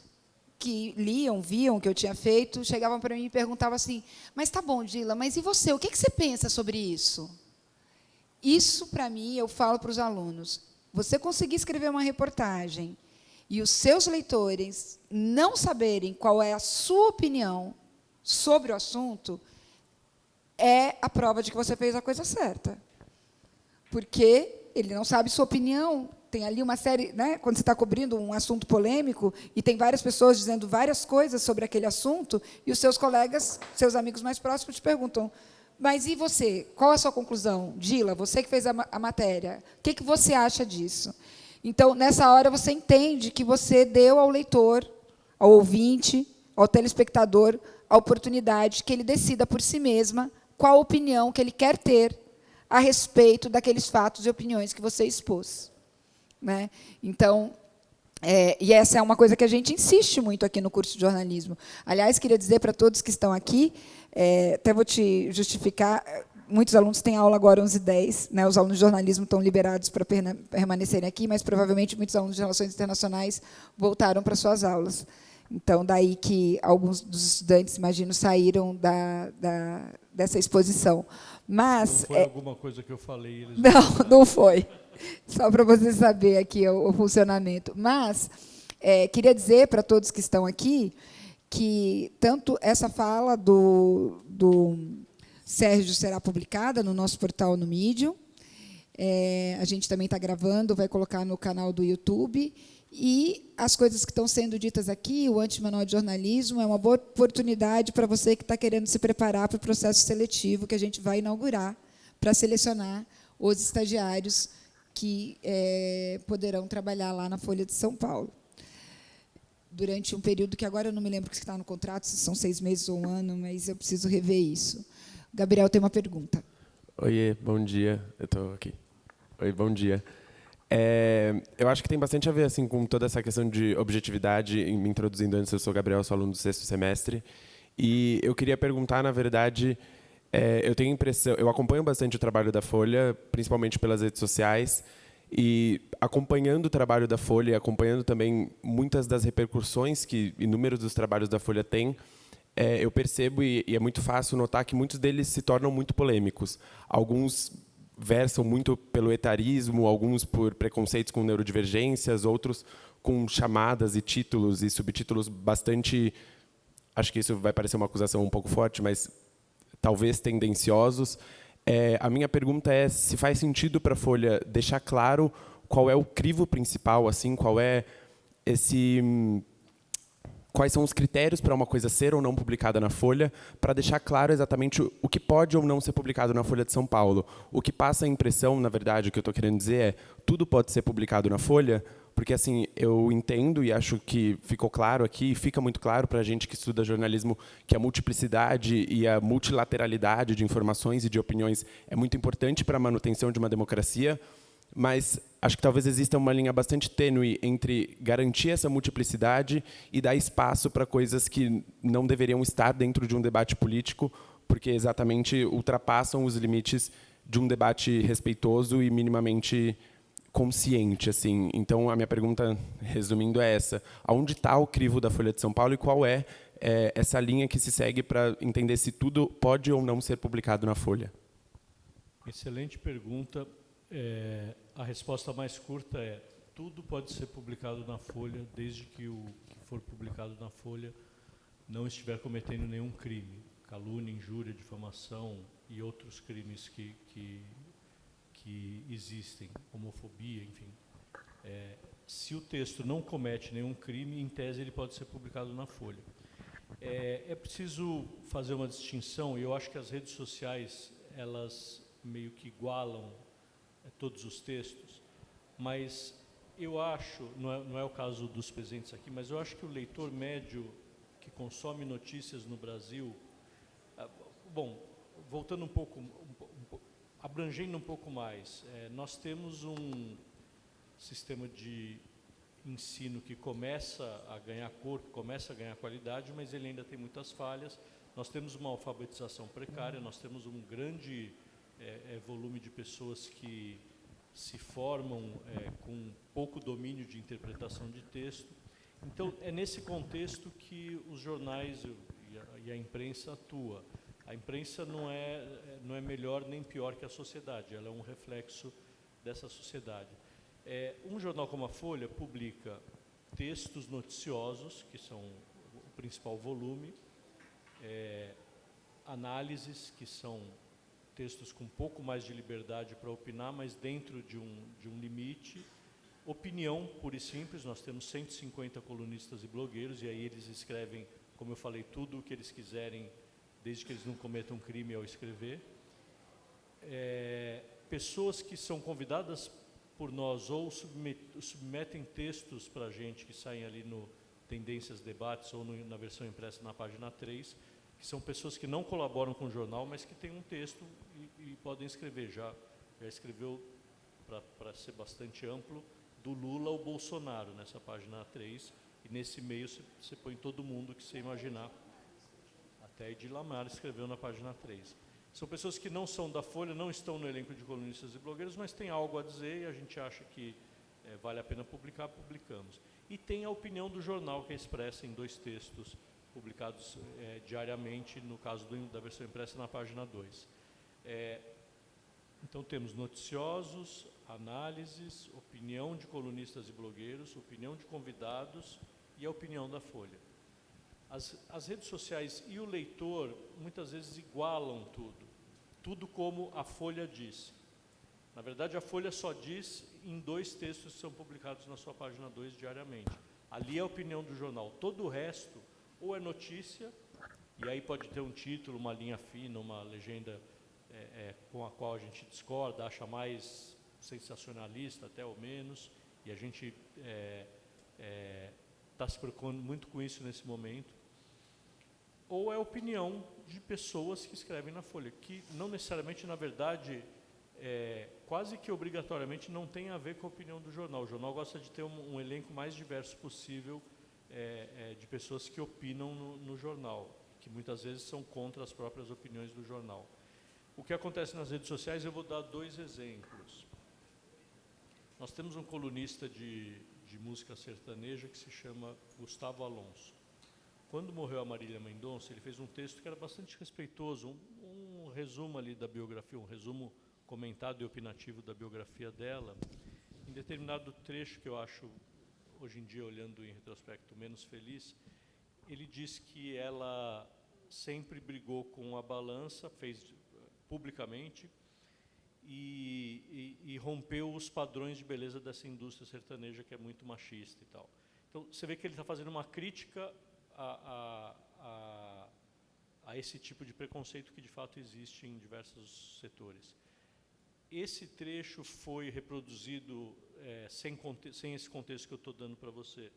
que liam, viam o que eu tinha feito, chegavam para mim e perguntavam assim: mas tá bom, Dila, mas e você? O que você pensa sobre isso? Isso, para mim, eu falo para os alunos, você conseguir escrever uma reportagem e os seus leitores não saberem qual é a sua opinião sobre o assunto, é a prova de que você fez a coisa certa. Porque ele não sabe sua opinião. Tem ali uma série, né, quando você está cobrindo um assunto polêmico e tem várias pessoas dizendo várias coisas sobre aquele assunto, e os seus colegas, seus amigos mais próximos te perguntam: mas e você? Qual a sua conclusão? Dila, você que fez a matéria, o que você acha disso? Então, nessa hora, você entende que você deu ao leitor, ao ouvinte, ao telespectador, a oportunidade que ele decida por si mesma qual a opinião que ele quer ter a respeito daqueles fatos e opiniões que você expôs. Né? Então, e essa é uma coisa que a gente insiste muito aqui no curso de jornalismo. Aliás, queria dizer para todos que estão aqui, até vou te justificar, muitos alunos têm aula agora 11h10, né? Os alunos de jornalismo estão liberados para permanecerem aqui, mas provavelmente muitos alunos de relações internacionais voltaram para suas aulas. Então, daí que alguns dos estudantes, imagino, saíram dessa exposição. Mas, não foi alguma coisa que eu falei? Eles não foi. Só para você saber aqui o funcionamento. Mas queria dizer para todos que estão aqui que tanto essa fala do Sérgio será publicada no nosso portal no Medium. A gente também está gravando, vai colocar no canal do YouTube. E as coisas que estão sendo ditas aqui, o Antimanual de Jornalismo, é uma boa oportunidade para você que está querendo se preparar para o processo seletivo que a gente vai inaugurar para selecionar os estagiários que poderão trabalhar lá na Folha de São Paulo. Durante um período que agora eu não me lembro que está no contrato, se são 6 meses ou 1 ano, mas eu preciso rever isso. Gabriel tem uma pergunta. Oiê, bom dia. Eu estou aqui. Oi, bom dia. Eu acho que tem bastante a ver assim, com toda essa questão de objetividade. Me introduzindo antes, eu sou Gabriel, sou aluno do 6º semestre. E eu queria perguntar, na verdade, eu tenho impressão, eu acompanho bastante o trabalho da Folha, principalmente pelas redes sociais, e acompanhando o trabalho da Folha, acompanhando também muitas das repercussões que inúmeros dos trabalhos da Folha têm, eu percebo, e é muito fácil notar, que muitos deles se tornam muito polêmicos. Alguns versam muito pelo etarismo, alguns por preconceitos com neurodivergências, outros com chamadas e títulos e subtítulos bastante, acho que isso vai parecer uma acusação um pouco forte, mas talvez tendenciosos. A minha pergunta é se faz sentido para a Folha deixar claro qual é o crivo principal, assim, quais são os critérios para uma coisa ser ou não publicada na Folha, para deixar claro exatamente o que pode ou não ser publicado na Folha de São Paulo. O que passa a impressão, na verdade, o que eu estou querendo dizer é tudo pode ser publicado na Folha, porque assim, eu entendo e acho que ficou claro aqui, fica muito claro para a gente que estuda jornalismo, que a multiplicidade e a multilateralidade de informações e de opiniões é muito importante para a manutenção de uma democracia, mas acho que talvez exista uma linha bastante tênue entre garantir essa multiplicidade e dar espaço para coisas que não deveriam estar dentro de um debate político, porque exatamente ultrapassam os limites de um debate respeitoso e minimamente consciente. Assim. Então, a minha pergunta, resumindo, é essa. Aonde está o crivo da Folha de São Paulo e qual é essa linha que se segue para entender se tudo pode ou não ser publicado na Folha? Excelente pergunta. A resposta mais curta é: tudo pode ser publicado na Folha, desde que o que for publicado na Folha não estiver cometendo nenhum crime, calúnia, injúria, difamação e outros crimes que existem, homofobia, enfim. Se o texto não comete nenhum crime, em tese ele pode ser publicado na Folha. É preciso fazer uma distinção, e eu acho que as redes sociais, elas meio que igualam todos os textos, mas eu acho, não é o caso dos presentes aqui, mas eu acho que o leitor médio que consome notícias no Brasil, bom, voltando um pouco, abrangendo um pouco mais, nós temos um sistema de ensino que começa a ganhar corpo, começa a ganhar qualidade, mas ele ainda tem muitas falhas, Nós temos uma alfabetização precária, nós temos um grande volume de pessoas que se formam com pouco domínio de interpretação de texto. Então, é nesse contexto que os jornais e a imprensa atua. A imprensa não é melhor nem pior que a sociedade, ela é um reflexo dessa sociedade. Um jornal como a Folha publica textos noticiosos, que são o principal volume, análises, que são textos com um pouco mais de liberdade para opinar, mas dentro de um limite, opinião pura e simples. Nós temos 150 colunistas e blogueiros, e aí eles escrevem, como eu falei, tudo o que eles quiserem, desde que eles não cometam crime ao escrever. Pessoas que são convidadas por nós ou submetem textos para a gente que saem ali no Tendências Debates ou na versão impressa na página 3, que são pessoas que não colaboram com o jornal, mas que têm um texto e podem escrever. Já escreveu, para ser bastante amplo, do Lula ao Bolsonaro nessa página 3, e nesse meio você põe todo mundo que você imaginar. Até Edi Lamar escreveu na página 3. São pessoas que não são da Folha, não estão no elenco de colunistas e blogueiros, mas têm algo a dizer e a gente acha que vale a pena publicar, publicamos. E tem a opinião do jornal, que é expressa em 2 textos publicados diariamente, no caso da versão impressa na página 2. Então temos noticiosos, análises, opinião de colunistas e blogueiros, opinião de convidados e a opinião da Folha. As redes sociais e o leitor muitas vezes igualam tudo como a Folha diz. Na verdade, a Folha só diz em 2 textos que são publicados na sua página 2 diariamente. Ali é a opinião do jornal. Todo o resto ou é notícia, e aí pode ter um título, uma linha fina, uma legenda com a qual a gente discorda, acha mais sensacionalista até ou menos, e a gente está se preocupando muito com isso nesse momento. Ou é opinião de pessoas que escrevem na Folha, que não necessariamente, na verdade, quase que obrigatoriamente não tem a ver com a opinião do jornal. O jornal gosta de ter um elenco mais diverso possível de pessoas que opinam no jornal, que muitas vezes são contra as próprias opiniões do jornal. O que acontece nas redes sociais, eu vou dar 2 exemplos. Nós temos um colunista de música sertaneja que se chama Gustavo Alonso. Quando morreu a Marília Mendonça, ele fez um texto que era bastante respeitoso, um resumo ali da biografia, um resumo comentado e opinativo da biografia dela. Em determinado trecho que eu acho, hoje em dia, olhando em retrospecto, menos feliz, ele diz que ela sempre brigou com a balança, fez publicamente, e rompeu os padrões de beleza dessa indústria sertaneja que é muito machista e tal. Então, você vê que ele está fazendo uma crítica a esse tipo de preconceito que de fato existe em diversos setores. Esse trecho foi reproduzido sem esse contexto que eu estou dando para você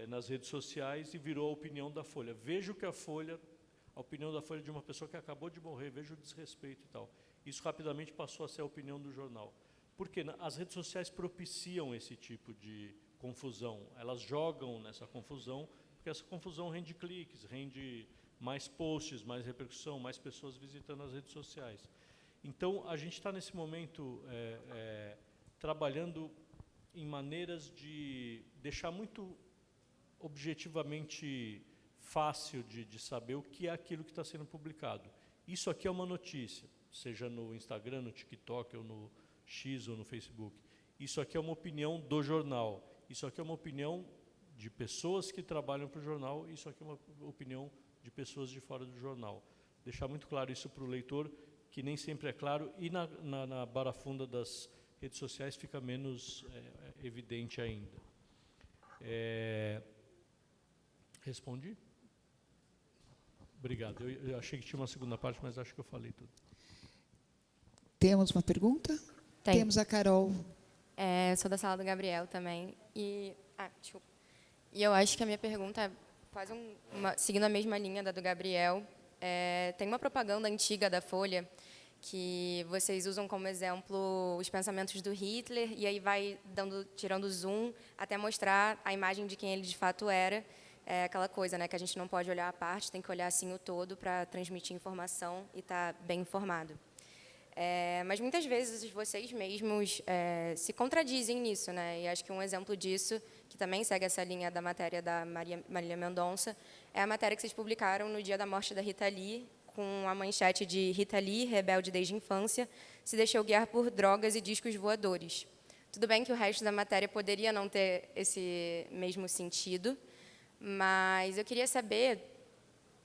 nas redes sociais e virou a opinião da Folha. Vejo que a opinião da Folha de uma pessoa que acabou de morrer, vejo o desrespeito e tal. Isso rapidamente passou a ser a opinião do jornal. Porque as redes sociais propiciam esse tipo de confusão, elas jogam nessa confusão, porque essa confusão rende cliques, rende mais posts, mais repercussão, mais pessoas visitando as redes sociais. Então, a gente está nesse momento trabalhando em maneiras de deixar muito objetivamente fácil de saber o que é aquilo que está sendo publicado. Isso aqui é uma notícia, seja no Instagram, no TikTok, ou no X, ou no Facebook. Isso aqui é uma opinião do jornal. Isso aqui é uma opinião de pessoas que trabalham para o jornal. Isso aqui é uma opinião de pessoas de fora do jornal. Deixar muito claro isso para o leitor, que nem sempre é claro, e na barafunda das redes sociais fica menos evidente ainda. Respondi? Obrigado. Eu achei que tinha uma segunda parte, mas acho que eu falei tudo. Temos uma pergunta? Tem. Temos a Carol. Sou da sala do Gabriel também. Desculpa. E eu acho que a minha pergunta é quase seguindo a mesma linha da do Gabriel. Tem uma propaganda antiga da Folha que vocês usam como exemplo os pensamentos do Hitler e aí vai tirando zoom até mostrar a imagem de quem ele de fato era. é aquela coisa, né, que a gente não pode olhar a parte, tem que olhar assim o todo para transmitir informação e estar bem informado. Mas muitas vezes vocês mesmos se contradizem nisso, né? E acho que um exemplo disso, que também segue essa linha da matéria da Marília Mendonça, é a matéria que vocês publicaram no dia da morte da Rita Lee, com a manchete de Rita Lee, rebelde desde a infância, se deixou guiar por drogas e discos voadores. Tudo bem que o resto da matéria poderia não ter esse mesmo sentido, mas eu queria saber,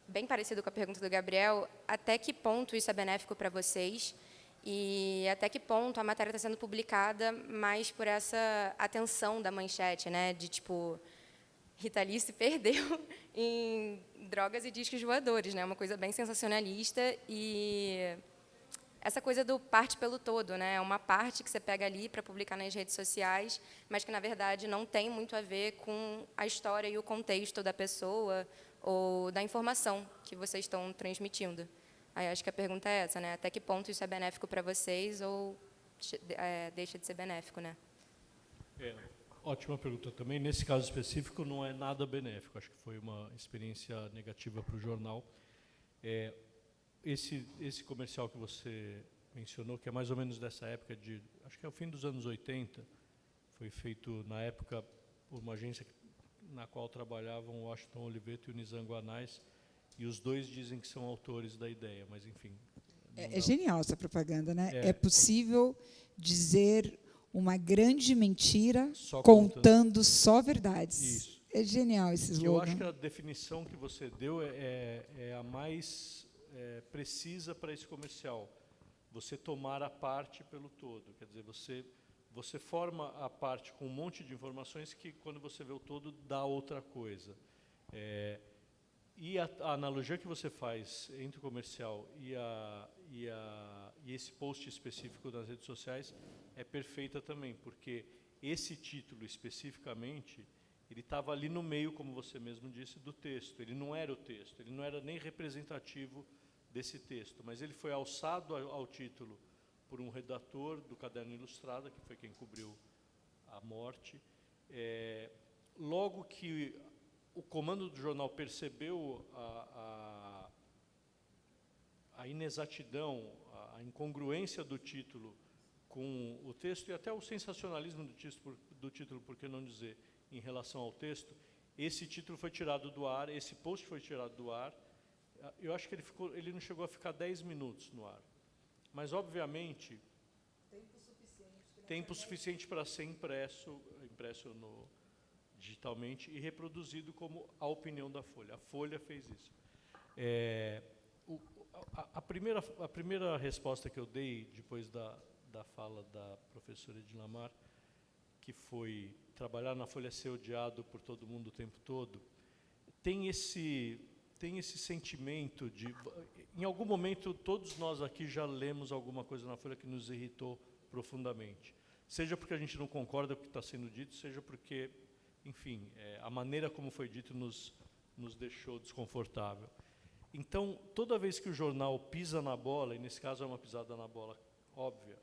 bem parecido com a pergunta do Gabriel, até que ponto isso é benéfico para vocês e até que ponto a matéria está sendo publicada mais por essa atenção da manchete, né, de tipo, Rita Lee se perdeu em drogas e discos voadores, né, uma coisa bem sensacionalista, e essa coisa do parte pelo todo, né, uma parte que você pega ali para publicar nas redes sociais, mas que, na verdade, não tem muito a ver com a história e o contexto da pessoa ou da informação que vocês estão transmitindo. Aí acho que a pergunta é essa, né? Até que ponto isso é benéfico para vocês ou deixa de ser benéfico, né? Ótima pergunta também. Nesse caso específico, não é nada benéfico. Acho que foi uma experiência negativa para o jornal. Esse comercial que você mencionou, que é mais ou menos dessa época, acho que é o fim dos anos 80, foi feito, na época, por uma agência na qual trabalhavam o Washington Oliveto e o Nizam Guanais, e os dois dizem que são autores da ideia, mas, enfim... É genial essa propaganda, né? É possível dizer uma grande mentira contando só verdades. Isso. É genial esse slogan. Eu acho que a definição que você deu é a mais precisa para esse comercial. Você tomar a parte pelo todo. Quer dizer, você forma a parte com um monte de informações que, quando você vê o todo, dá outra coisa. E a analogia que você faz entre o comercial e esse post específico das redes sociais é perfeita também, porque esse título especificamente, ele estava ali no meio, como você mesmo disse, do texto. Ele não era o texto, ele não era nem representativo desse texto, mas ele foi alçado ao título por um redator do Caderno Ilustrado, que foi quem cobriu a morte. Logo que o comando do jornal percebeu a inexatidão, a incongruência do título com o texto e até o sensacionalismo do título, por que não dizer, em relação ao texto, esse título foi tirado do ar, esse post foi tirado do ar. Eu acho que ele não chegou a ficar 10 minutos no ar. Mas, obviamente, tempo suficiente para ser impresso digitalmente e reproduzido como a opinião da Folha. A Folha fez isso. A primeira resposta que eu dei, depois da fala da professora Edilmar, que foi trabalhar na Folha, ser odiado por todo mundo o tempo todo, tem esse sentimento de... Em algum momento, todos nós aqui já lemos alguma coisa na Folha que nos irritou profundamente. Seja porque a gente não concorda com o que está sendo dito, seja porque, enfim, a maneira como foi dito nos deixou desconfortável. Então, toda vez que o jornal pisa na bola, e nesse caso é uma pisada na bola óbvia,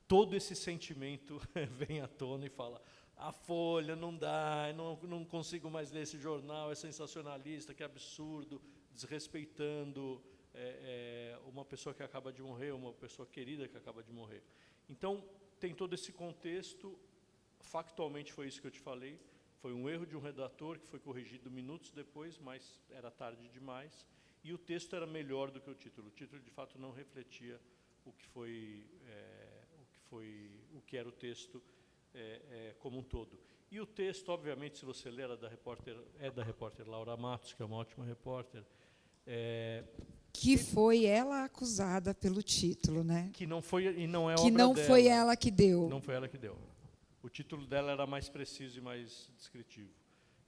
todo esse sentimento vem à tona e fala: a Folha não dá, não consigo mais ler esse jornal, é sensacionalista, que absurdo, desrespeitando uma pessoa que acaba de morrer, uma pessoa querida que acaba de morrer. Então, tem todo esse contexto, factualmente foi isso que eu te falei, foi um erro de um redator que foi corrigido minutos depois, mas era tarde demais, e o texto era melhor do que o título. O título, de fato, não refletia o que era o texto como um todo. E o texto, obviamente, se você ler, é da repórter Laura Matos, que é uma ótima repórter. Que foi ela acusada pelo título, né? Que não foi, e não é que obra não dela. foi ela que deu. Não foi ela que deu. O título dela era mais preciso e mais descritivo.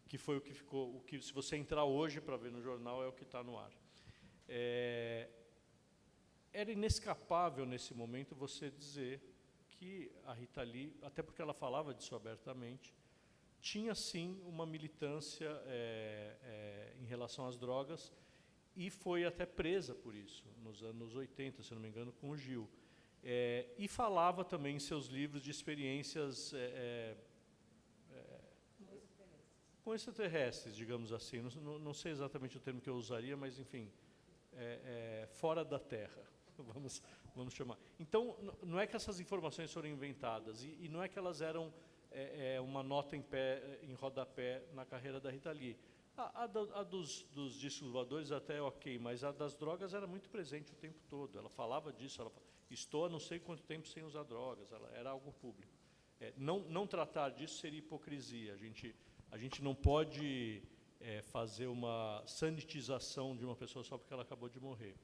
Que foi o que ficou, se você entrar hoje para ver no jornal, é o que está no ar. Era inescapável nesse momento você dizer que a Rita Lee, até porque ela falava disso abertamente, tinha sim uma militância em relação às drogas e foi até presa por isso, nos anos 80, se não me engano, com o Gil. E falava também em seus livros de experiências com extraterrestres, digamos assim. Não sei exatamente o termo que eu usaria, mas, enfim, fora da Terra, vamos chamar. Então, não é que essas informações foram inventadas, e não é que elas eram uma nota em rodapé na carreira da Rita Lee. A dos discos voadores até ok, mas a das drogas era muito presente o tempo todo. Ela falava disso, estou há não sei quanto tempo sem usar drogas, era algo público. Não tratar disso seria hipocrisia. A gente não pode fazer uma sanitização de uma pessoa só porque ela acabou de morrer.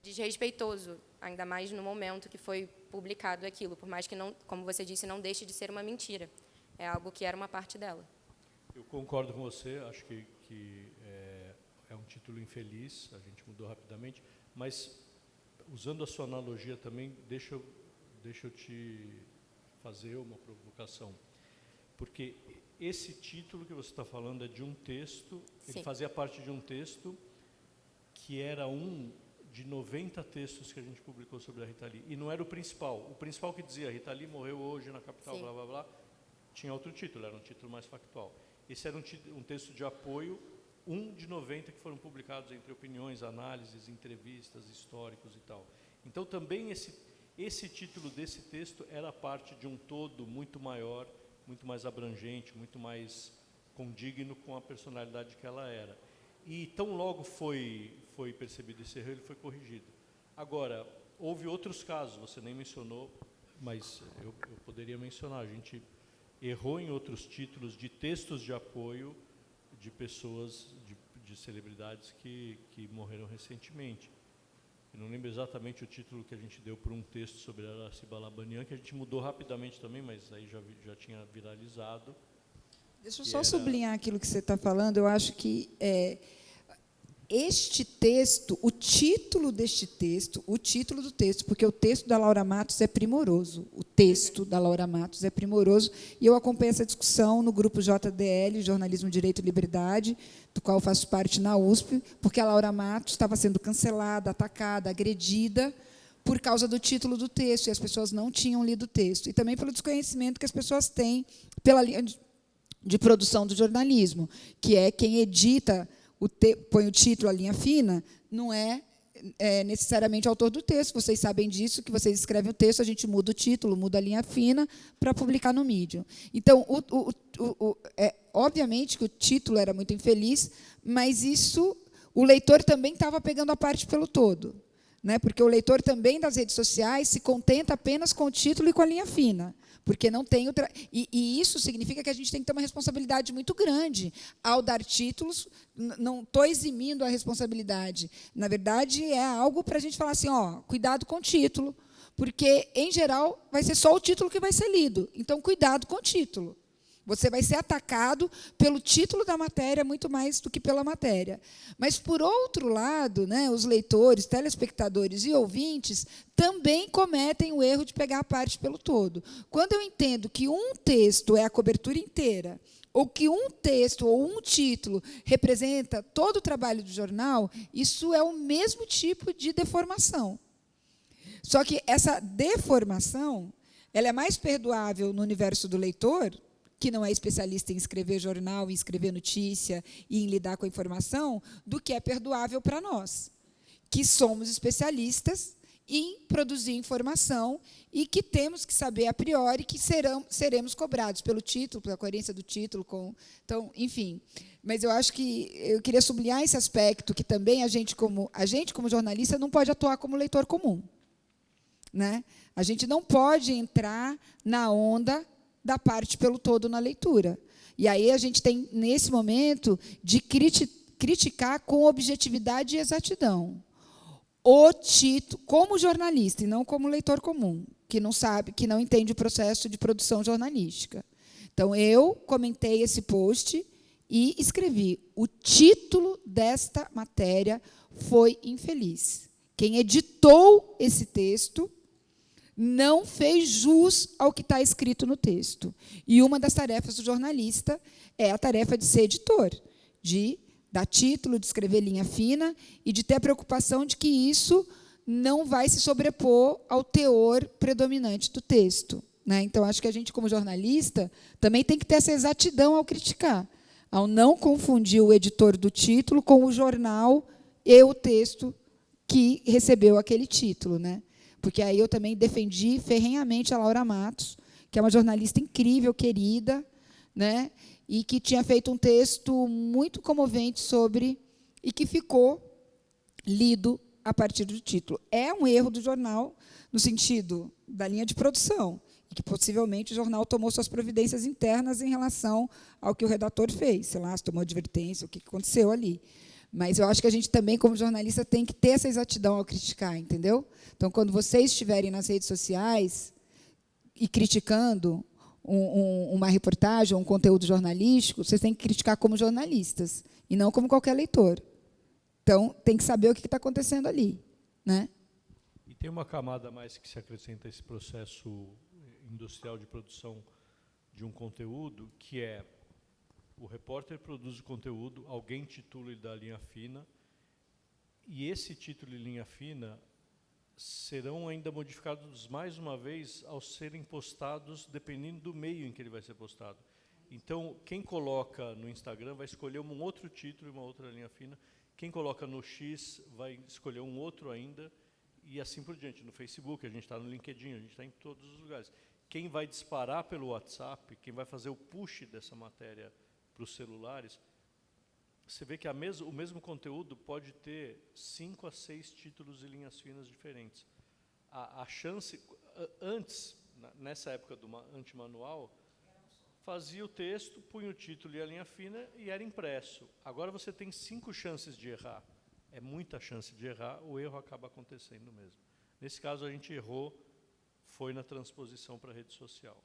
Desrespeitoso, ainda mais no momento que foi publicado aquilo, por mais que, não, como você disse, não deixe de ser uma mentira. É algo que era uma parte dela. Eu concordo com você, acho que é um título infeliz, a gente mudou rapidamente, mas, usando a sua analogia também, deixa eu te fazer uma provocação. Porque esse título que você está falando é de um texto, ele fazia parte de um texto que era de 90 textos que a gente publicou sobre a Rita Lee. E não era o principal. O principal que dizia Rita Lee morreu hoje na capital, blá, blá, blá, tinha outro título, era um título mais factual. Esse era um texto de apoio, de 90 que foram publicados entre opiniões, análises, entrevistas, históricos e tal. Então, também esse título desse texto era parte de um todo muito maior, muito mais abrangente, muito mais condigno com a personalidade que ela era. E tão logo foi percebido esse erro, ele foi corrigido. Agora, houve outros casos, você nem mencionou, mas eu poderia mencionar. A gente errou em outros títulos de textos de apoio de pessoas, de celebridades que morreram recentemente. Eu não lembro exatamente o título que a gente deu por um texto sobre Aracy Balabanian, que a gente mudou rapidamente também, mas aí já tinha viralizado. Deixa eu só sublinhar aquilo que você está falando. Eu acho que este texto, o título deste texto, o título do texto, porque o texto da Laura Matos é primoroso, o texto da Laura Matos é primoroso, e eu acompanho essa discussão no grupo JDL, Jornalismo, Direito e Liberdade, do qual eu faço parte na USP, porque a Laura Matos estava sendo cancelada, atacada, agredida, por causa do título do texto, e as pessoas não tinham lido o texto, e também pelo desconhecimento que as pessoas têm pela linha de produção do jornalismo, que é quem edita, põe o título, a linha fina, não é necessariamente o autor do texto. Vocês sabem disso, que vocês escrevem o texto, a gente muda o título, muda a linha fina para publicar no Medium. Então, obviamente que o título era muito infeliz, mas isso o leitor também estava pegando a parte pelo todo, né? Porque o leitor também das redes sociais se contenta apenas com o título e com a linha fina. Porque não tem e isso significa que a gente tem que ter uma responsabilidade muito grande ao dar títulos. Não estou eximindo a responsabilidade. Na verdade, é algo para a gente falar assim, cuidado com o título, porque, em geral, vai ser só o título que vai ser lido. Então, cuidado com o título. Você vai ser atacado pelo título da matéria muito mais do que pela matéria. Mas, por outro lado, né, os leitores, telespectadores e ouvintes também cometem o erro de pegar a parte pelo todo. Quando eu entendo que um texto é a cobertura inteira, ou que um texto ou um título representa todo o trabalho do jornal, isso é o mesmo tipo de deformação. Só que essa deformação ela é mais perdoável no universo do leitor, que não é especialista em escrever jornal, em escrever notícia e em lidar com a informação, do que é perdoável para nós, que somos especialistas em produzir informação e que temos que saber a priori que seremos cobrados pelo título, pela coerência do título. Então, enfim. Mas eu acho que eu queria sublinhar esse aspecto, que também a gente como jornalista, não pode atuar como leitor comum, né? A gente não pode entrar na onda da parte pelo todo na leitura. E aí a gente tem, nesse momento, de criticar com objetividade e exatidão o título, como jornalista, e não como leitor comum, que não sabe, que não entende o processo de produção jornalística. Então, eu comentei esse post e escrevi: o título desta matéria foi infeliz. Quem editou esse texto não fez jus ao que está escrito no texto. E uma das tarefas do jornalista é a tarefa de ser editor, de dar título, de escrever linha fina e de ter a preocupação de que isso não vai se sobrepor ao teor predominante do texto, né? Então, acho que a gente, como jornalista, também tem que ter essa exatidão ao criticar, ao não confundir o editor do título com o jornal e o texto que recebeu aquele título, né? Porque aí eu também defendi ferrenhamente a Laura Matos, que é uma jornalista incrível, querida, né? E que tinha feito um texto muito comovente sobre, e que ficou lido a partir do título. É um erro do jornal, no sentido da linha de produção, e que possivelmente o jornal tomou suas providências internas em relação ao que o redator fez, sei lá, se tomou advertência, o que aconteceu ali. Mas eu acho que a gente também, como jornalista, tem que ter essa exatidão ao criticar, entendeu? Então, quando vocês estiverem nas redes sociais e criticando uma reportagem ou um conteúdo jornalístico, vocês têm que criticar como jornalistas, e não como qualquer leitor. Então, tem que saber o que está acontecendo ali, né? E tem uma camada a mais que se acrescenta a esse processo industrial de produção de um conteúdo, que é: o repórter produz o conteúdo, alguém titula e dá linha fina, e esse título e linha fina serão ainda modificados mais uma vez ao serem postados, dependendo do meio em que ele vai ser postado. Então, quem coloca no Instagram vai escolher um outro título e uma outra linha fina, quem coloca no X vai escolher um outro ainda, e assim por diante. No Facebook, a gente está no LinkedIn, a gente está em todos os lugares. Quem vai disparar pelo WhatsApp, quem vai fazer o push dessa matéria para os celulares, você vê que o mesmo conteúdo pode ter 5 a 6 títulos e linhas finas diferentes. A chance, antes, nessa época do antimanual, fazia o texto, punha o título e a linha fina e era impresso. Agora você tem 5 chances de errar. É muita chance de errar, o erro acaba acontecendo mesmo. Nesse caso, a gente errou, foi na transposição para a rede social.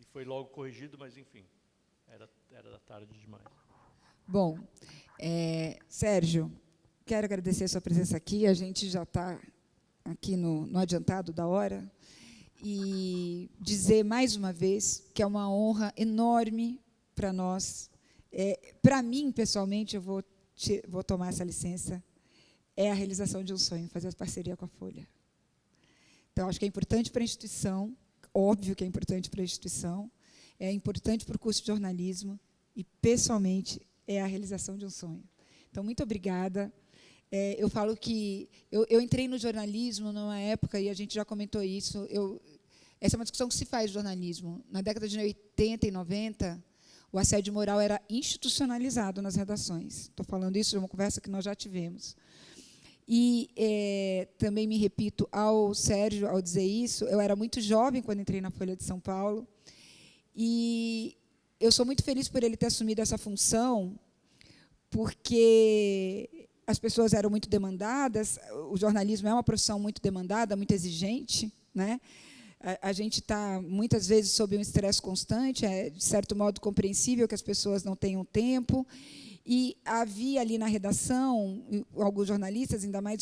E foi logo corrigido, mas, enfim, era tarde demais. Bom, Sérgio, quero agradecer a sua presença aqui. A gente já está aqui no adiantado da hora. E dizer, mais uma vez, que é uma honra enorme para nós. Para mim, pessoalmente, eu vou tomar essa licença, é a realização de um sonho, fazer parceria com a Folha. Então, acho que é importante para a instituição, óbvio que é importante para a instituição, é importante para o curso de jornalismo e, pessoalmente, é a realização de um sonho. Então, muito obrigada. Eu falo que eu entrei no jornalismo numa época, e a gente já comentou isso, essa é uma discussão que se faz no jornalismo. Na década de 80 e 90, o assédio moral era institucionalizado nas redações. Estou falando isso de uma conversa que nós já tivemos. E também me repito ao Sérgio, ao dizer isso, eu era muito jovem quando entrei na Folha de São Paulo, e eu sou muito feliz por ele ter assumido essa função, porque as pessoas eram muito demandadas, o jornalismo é uma profissão muito demandada, muito exigente, né? A gente está, muitas vezes, sob um estresse constante, é, de certo modo, compreensível que as pessoas não tenham tempo, e havia ali na redação, alguns jornalistas, ainda mais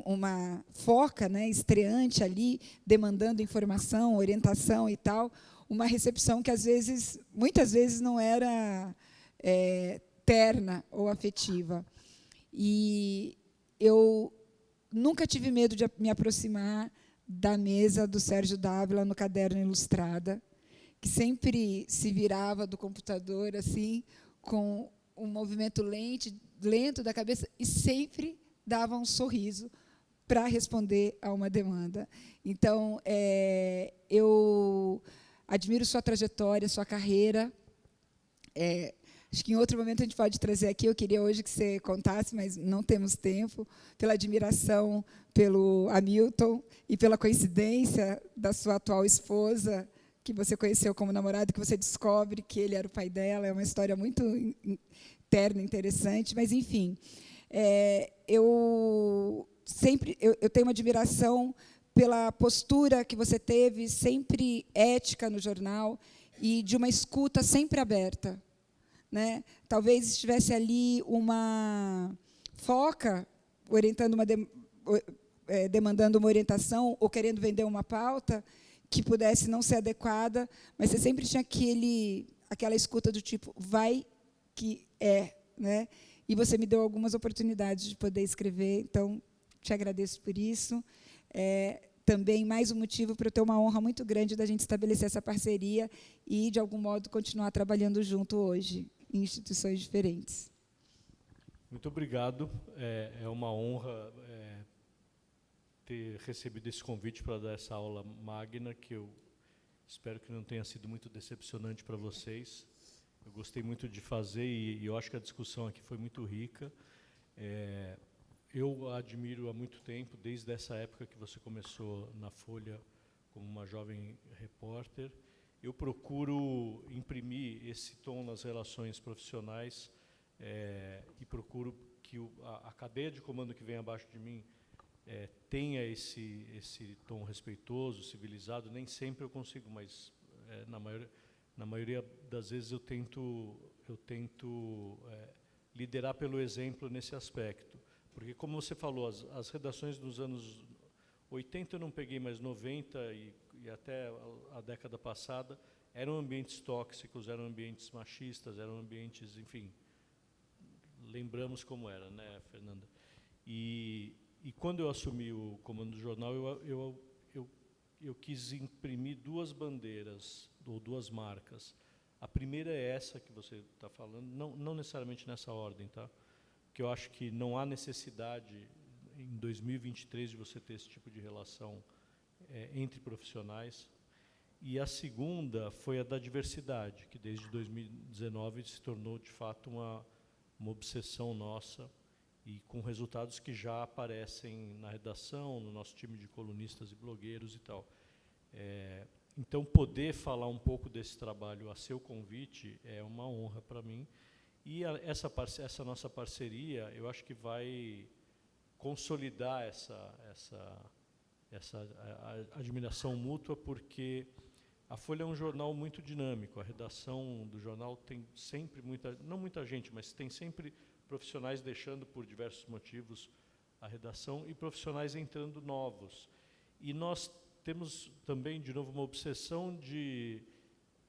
uma foca, né, estreante ali, demandando informação, orientação e tal, uma recepção que, muitas vezes, não era terna ou afetiva. E eu nunca tive medo de me aproximar da mesa do Sérgio Dávila no Caderno Ilustrada, que sempre se virava do computador assim, com um movimento lento da cabeça, e sempre dava um sorriso para responder a uma demanda. Então, eu admiro sua trajetória, sua carreira. Acho que em outro momento a gente pode trazer aqui, eu queria hoje que você contasse, mas não temos tempo, pela admiração pelo Hamilton e pela coincidência da sua atual esposa, que você conheceu como namorado, que você descobre que ele era o pai dela. É uma história muito terna, interessante, mas, enfim. Eu tenho uma admiração pela postura que você teve, sempre ética no jornal, e de uma escuta sempre aberta. Né? Talvez estivesse ali uma foca orientando demandando uma orientação ou querendo vender uma pauta que pudesse não ser adequada, mas você sempre tinha aquela escuta do tipo, vai que é. Né? E você me deu algumas oportunidades de poder escrever, então te agradeço por isso. Também mais um motivo para eu ter uma honra muito grande da gente estabelecer essa parceria e, de algum modo, continuar trabalhando junto hoje, em instituições diferentes. Muito obrigado. É uma honra ter recebido esse convite para dar essa aula magna, que eu espero que não tenha sido muito decepcionante para vocês. Eu gostei muito de fazer e eu acho que a discussão aqui foi muito rica. Eu a admiro há muito tempo, desde essa época que você começou na Folha como uma jovem repórter. Eu procuro imprimir esse tom nas relações profissionais e procuro que a cadeia de comando que vem abaixo de mim tenha esse tom respeitoso, civilizado. Nem sempre eu consigo, mas na maioria das vezes eu tento liderar pelo exemplo nesse aspecto. Porque, como você falou, as redações dos anos 80 eu não peguei, mas 90 e até a década passada eram ambientes tóxicos, eram ambientes machistas, eram ambientes, enfim, lembramos como era, né, Fernanda? E quando eu assumi o comando do jornal, eu quis imprimir duas bandeiras, ou duas marcas. A primeira é essa que você está falando, não necessariamente nessa ordem, tá? Porque eu acho que não há necessidade, em 2023, de você ter esse tipo de relação entre profissionais. E a segunda foi a da diversidade, que desde 2019 se tornou, de fato, uma obsessão nossa, e com resultados que já aparecem na redação, no nosso time de colunistas e blogueiros e tal. Então, poder falar um pouco desse trabalho a seu convite é uma honra para mim. E essa nossa parceria, eu acho que vai consolidar essa admiração mútua, porque a Folha é um jornal muito dinâmico. A redação do jornal tem sempre não muita gente, mas tem sempre profissionais deixando por diversos motivos a redação e profissionais entrando novos. E nós temos também, de novo, uma obsessão de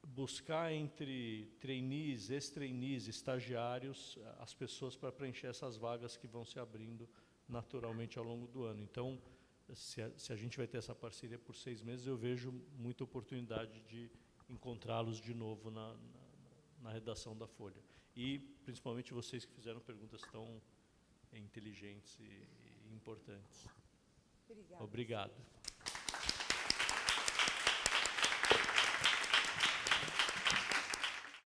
buscar entre trainees, ex-trainees, estagiários, as pessoas para preencher essas vagas que vão se abrindo naturalmente ao longo do ano. Então, se a gente vai ter essa parceria por 6 meses, eu vejo muita oportunidade de encontrá-los de novo na redação da Folha. E, principalmente, vocês que fizeram perguntas tão inteligentes e importantes. Obrigada. Obrigado.